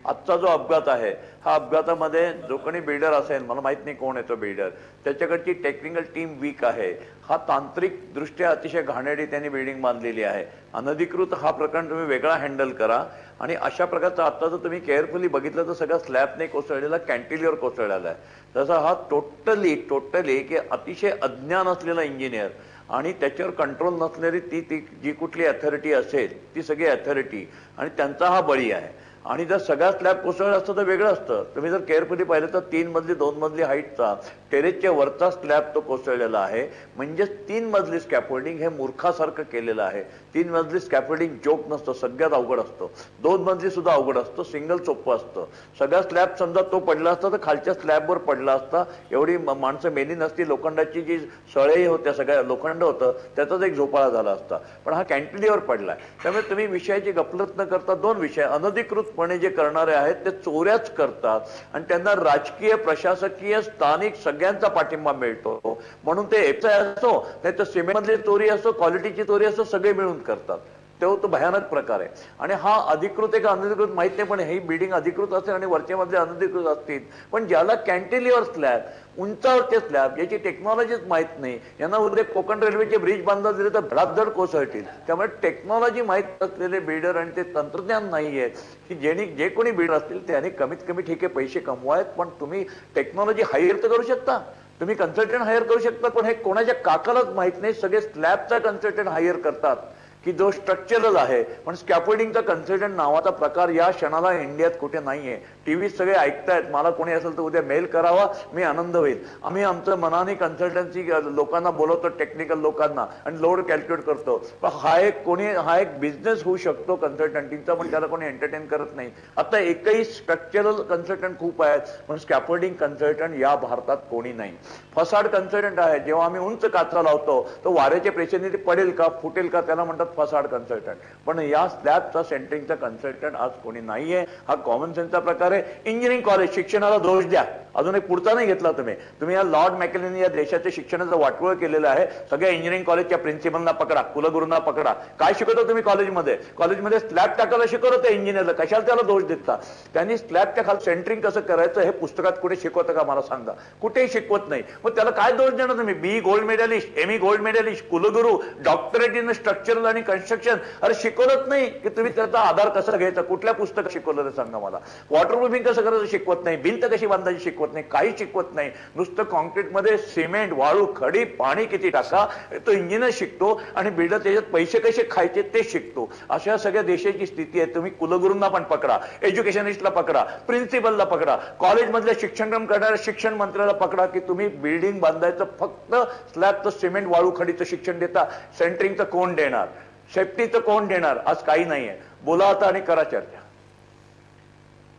आजचा जो अपघात आहे, हा अपघातामध्ये जो कोणी बिल्डर असेल, मला माहीत नाही कोण आहे तो बिल्डर, त्याच्याकडची टेक्निकल टीम वीक आहे. हा तांत्रिकदृष्ट्या अतिशय घाणेरडी त्यांनी बिल्डिंग बांधलेली आहे. अनधिकृत हा प्रकरण तुम्ही वेगळा हँडल करा. आणि अशा प्रकारचं आता जर तुम्ही केअरफुली बघितलं तर सगळं स्लॅबने कोसळलेला, कॅन्टिलिवर कोसळलेला आहे. तसा हा टोटली की अतिशय अज्ञान असलेला इंजिनियर आणि त्याच्यावर कंट्रोल नसलेली ती जी कुठली अथॉरिटी असेल ती सगळी अथॉरिटी आणि त्यांचा हा बळी आहे. आणि जर सगळा स्लॅब कोसळला असतं तर वेगळं असतं. तुम्ही जर केअरफुली पाहिलं तर 3 मजली 2 मजली हाईटचा टेरेसच्या वरचा स्लॅब तो कोसळलेला आहे. म्हणजे 3 मजली स्कॅफोल्डिंग हे मूर्खासारखं केलेलं आहे. 3 मजली स्कॅफोल्डिंग जोक नसतं, सगळ्यात अवघड असतो. 2 मजली सुद्धा अवघड असतो, सिंगल सोपं असतं. सगळा स्लॅब समजा तो पडला असता तर खालच्या स्लॅबवर पडला असता. एवढी माणसं मेली नसती. लोखंडाची जी सळई होत्या, सगळ्या लोखंड होतं, त्याचाच एक झोपाळा झाला असता. पण हा कॅन्टिलीवर पडलाय. त्यामुळे तुम्ही विषयाची गफलत न करता 2 विषय, अनधिकृतपणे जे करणारे आहेत ते चोऱ्याच करतात आणि त्यांना राजकीय, प्रशासकीय, स्थानिक सगळ्यांचा पाठिंबा मिळतो. म्हणून ते असो नाही तर सिमेंटमधली चोरी असो, क्वालिटीची चोरी असो, सगळे मिळून करतात. तो भयानक प्रकार आहे. आणि हा अधिकृत आहे का अनधिकृत माहित नाही, पण ही बिल्डिंग अधिकृत असेल आणि वरच्या मधले अनधिकृत असतील. पण ज्याला कॅन्टिलिव्हर स्लॅब, उंचावरचे स्लॅब, याची टेक्नॉलॉजीच माहित नाही, यांना उद्या कोकण रेल्वेचे ब्रिज बांधला दिले तर धडाधड कोसळतील. त्यामुळे टेक्नॉलॉजी माहित असलेले बिल्डर आणि ते तंत्रज्ञान नाहीये की जे कोणी बिल्डर असतील त्यांनी कमीत कमी ठीक आहे पैसे कमवायत, पण तुम्ही टेक्नॉलॉजी हायर तर करू शकता. तुम्ही कन्सल्टंट हायर करू शकता, पण हे कोणाच्या काकालाच माहित नाही. सगळे स्लॅबचा कन्सल्टंट हायर करतात की जो स्ट्रक्चरल आहे, पण स्कॅफोल्डिंगचा कन्सल्टंट नावाचा प्रकार या क्षणाला इंडियात कुठे नाहीये. टीव्हीत सगळे ऐकतायत. मला कोणी असेल तर उद्या मेल करावा, मी आनंद होईल. आम्ही आमचं मनाने कन्सल्टन्सी लोकांना बोलवतो, टेक्निकल लोकांना, आणि लोड कॅल्क्युलेट करतो. पण हा एक बिझनेस होऊ शकतो कन्सल्टंटिंगचा, पण त्याला कोणी एंटरटेन करत नाही. आता एकही स्ट्रक्चरल कन्सल्टंट खूप आहेत, पण स्कॅफोल्डिंग कन्सल्टंट या भारतात कोणी नाही. फसाड कन्सल्टंट आहे. जेव्हा आम्ही उंच काचा लावतो तो वाऱ्याच्या प्रेशरने ते पडेल का, फुटेल का, त्याला म्हणतात फसाड कन्सल्टंट. पण या स्लॅबचा सेंटरिंगचा कन्सल्टंट आज कोणी नाहीये. हा कॉमन सेन्सचा प्रकार आहे. इंजिनिअरिंग कॉलेज शिक्षणाला दोष द्या, अजून एक पुढचा नाही घेतला तुम्ही या लॉर्ड मॅकेलेनी या देशाच्या शिक्षणाचं वाटोळ केलेलं आहे. सगळ्या इंजिनिअरिंग कॉलेजच्या प्रिन्सिपलना पकडा, कुलगुरूंना पकडा. काय शिकवतो तुम्ही कॉलेजमध्ये स्लॅब टाकायला शिकवलं ते इंजिनियरला, कशाला त्याला दोष देता? त्यांनी स्लॅबच्या खाली सेंटरिंग कसं करायचं हे पुस्तकात कुठे शिकवतं का मला सांगा? कुठेही शिकवत नाही. मग त्याला काय दोष देणार तुम्ही? B gold medalist, ME gold medalist, कुलगुरू, डॉक्टरेट इन स्ट्रक्चरल आणि कन्स्ट्रक्शन, अरे शिकवत नाही की तुम्ही त्याचा आधार कसा घ्यायचा, कुठल्या पुस्तकात शिकवलं ते सांगा मला. वॉटरप्रूफिंग कसं करायचं शिकवत नाही, भिंत कशी बांधायची शिकवत नाही, काही शिकवत नाही. नुसतं कॉन्क्रीटमध्ये सिमेंट, वाळू, खडी, पाणी किती टाका तो इंजिनियर शिकतो आणि बिल्डर त्याच्यात पैसे कसे खायचे ते शिकतो. अशा सगळ्या देशाची स्थिती आहे. तुम्ही कुलगुरूंना पण पकडा, एज्युकेशनिस्टला पकडा, प्रिन्सिपलला पकडा, कॉलेजमधल्या शिक्षणक्रम करणाऱ्या शिक्षण मंत्र्याला पकडा की तुम्ही बिल्डिंग बांधायचं फक्त स्लॅबचं सिमेंट, वाळू, खडीचं शिक्षण देता. सेंटरिंगचं कोण देणार, सेफ्टीचं कोण देणार? आज काही नाहीये. बोला आता आणि करा चर्चा.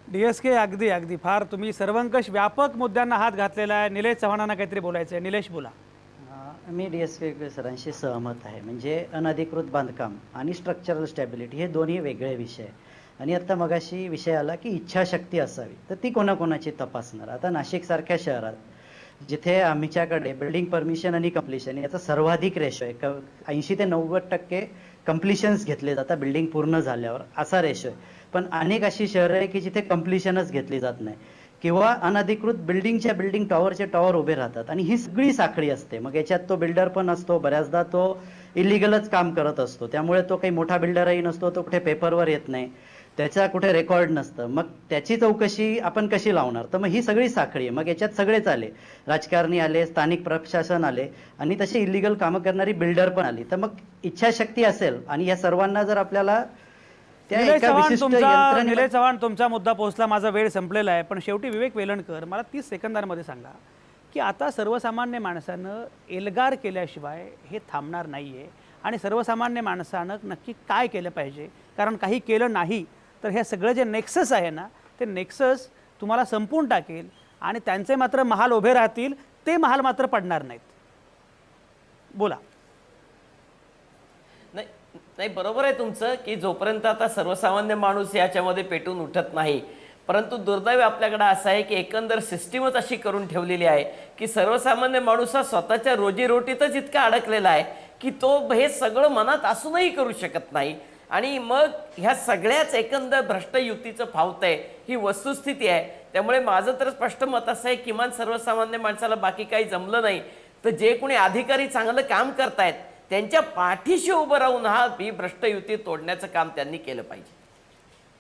DSK अगदी फार तुम्ही सर्वंकष व्यापक मुद्द्यांना हात घातलेला आहे. निलेश चव्हाणांना काहीतरी बोलायचं आहे. निलेश बोला. मी DSK सरांशी सहमत आहे. म्हणजे अनधिकृत बांधकाम आणि स्ट्रक्चरल स्टॅबिलिटी हे दोन्ही वेगळे विषय. आणि आता मगाशी विषय आला की इच्छाशक्ती असावी, तर ती कोणाकोणाची तपासणार? आता नाशिकसारख्या शहरात जिथे आमच्याकडे बिल्डिंग परमिशन आणि कम्प्लिशन याचा सर्वाधिक रेशो आहे, 80 ते 90% कम्प्लिशन्स घेतले जातात बिल्डिंग पूर्ण झाल्यावर, असा रेशो आहे. पण अनेक अशी शहरं आहे की जिथे कम्प्लिशनच घेतली जात नाही किंवा अनधिकृत बिल्डिंग टॉवरचे टॉवर उभे राहतात. आणि ही सगळी साखळी असते. मग याच्यात तो बिल्डर पण असतो, बऱ्याचदा तो इलिगलच काम करत असतो. त्यामुळे तो काही मोठा बिल्डरही नसतो, तो कुठे पेपरवर येत नाही, त्याचा कुठे रेकॉर्ड नसतं. मग त्याची चौकशी आपण कशी लावणार? तर मग ही सगळी साखळी आहे. मग याच्यात सगळेच आले, राजकारणी आले, स्थानिक प्रशासन आले आणि तसे इलिगल कामं करणारी बिल्डर पण आली. तर मग इच्छाशक्ती असेल आणि या सर्वांना जर आपल्याला निलेश चव्हाण तुमचा मुद्दा पोहोचला. माझा वेळ संपलेला आहे. पण शेवटी विवेक वेलणकर, मला 30 सेकंदांमध्ये सांगा की आता सर्वसामान्य माणसानं एल्गार केल्याशिवाय हे थांबणार नाहीये आणि सर्वसामान्य माणसानं नक्की काय केलं पाहिजे? कारण काही केलं नाही तर हे सगळं जे नेक्सस आहे ना, ते नेक्सस तुम्हाला संपून टाकेल आणि त्यांचे मात्र महाल उभे राहतील, ते महाल मात्र पडणार नाहीत. बोला. नाही, बरोबर आहे तुमचं की जोपर्यंत आता सर्वसामान्य माणूस याच्यामध्ये पेटून उठत नाही, परंतु दुर्दैव आपल्याकडे असं आहे की एकंदर सिस्टीमच अशी करून ठेवलेली आहे की सर्वसामान्य माणूस हा स्वतःच्या रोजीरोटीतच इतका अडकलेला आहे की तो हे सगळं मनात असूनही करू शकत नाही. आणि मग ह्या सगळ्याच एकंदर भ्रष्ट युतीचं फावतंय, ही वस्तुस्थिती आहे. त्यामुळे माझं तर स्पष्ट मत असं आहे, किमान सर्वसामान्य माणसाला बाकी काही जमलं नाही तर जे कोणी अधिकारी चांगलं काम करतायत त्यांच्या पाठीशी उभं राहून ही भ्रष्ट युती तोडण्याचं काम त्यांनी केलं पाहिजे.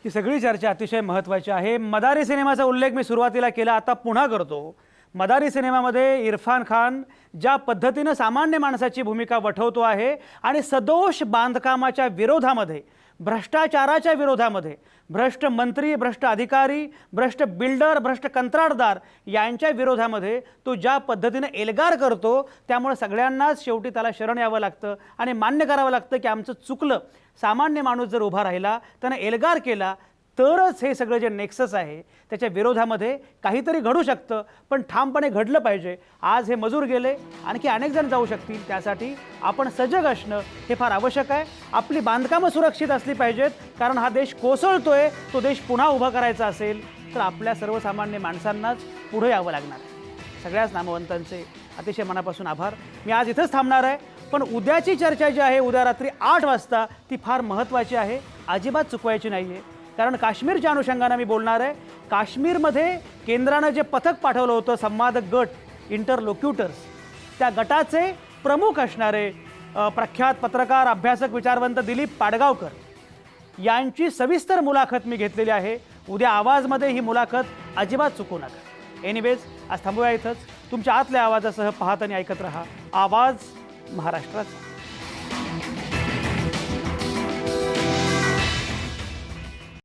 ही सगळी चर्चा अतिशय महत्त्वाची आहे. मदारी सिनेमाचा उल्लेख मी सुरुवातीला केला, आता पुन्हा करतो. मदारी सिनेमामध्ये इरफान खान ज्या पद्धतीनं सामान्य माणसाची भूमिका वठवतो आहे आणि सदोष बांधकामाच्या विरोधामध्ये भ्रष्टाचाराच्या विरोधामध्ये भ्रष्ट मंत्री, भ्रष्ट अधिकारी, भ्रष्ट बिल्डर, भ्रष्ट कंत्राटदार यांच्या विरोधामध्ये तो ज्या पद्धतीने एल्गार करतो, त्यामुळे सगळ्यांनाच शेवटी त्याला शरण यावं लागतं आणि मान्य करावं लागतं की आमचं चुकलं. सामान्य माणूस जर उभा राहिला, त्यानं एल्गार केला, तरच हे सगळं जे नेक्सस आहे त्याच्या विरोधामध्ये काहीतरी घडू शकतं. पण ठामपणे घडलं पाहिजे. आज हे मजूर गेले, आणखी अनेक जण जाऊ शकतील. त्यासाठी आपण सजग असणं हे फार आवश्यक आहे. आपली बांधकामं सुरक्षित असली पाहिजेत, कारण हा देश कोसळतोय. तो देश पुन्हा उभा करायचा असेल तर आपल्या सर्वसामान्य माणसांनाच पुढे यावं लागणार आहे. सगळ्याच नामवंतांचे अतिशय मनापासून आभार. मी आज इथंच थांबणार आहे, पण उद्याची चर्चा जी आहे, उद्या रात्री 8 वाजता, ती फार महत्त्वाची आहे. अजिबात चुकवायची नाही आहे, कारण काश्मीरच्या अनुषंगानं मी बोलणार आहे. काश्मीरमध्ये केंद्रानं जे पथक पाठवलं होतं, संवादक गट, इंटरलोक्युटर्स, त्या गटाचे प्रमुख असणारे प्रख्यात पत्रकार, अभ्यासक, विचारवंत दिलीप पाडगावकर यांची सविस्तर मुलाखत मी घेतलेली आहे. उद्या आवाजमध्ये ही मुलाखत अजिबात चुकू नका. एनिवेज, आज थांबूया इथंच. तुमच्या आतल्या आवाजासह पाहत आणि ऐकत रहा आवाज महाराष्ट्राचा.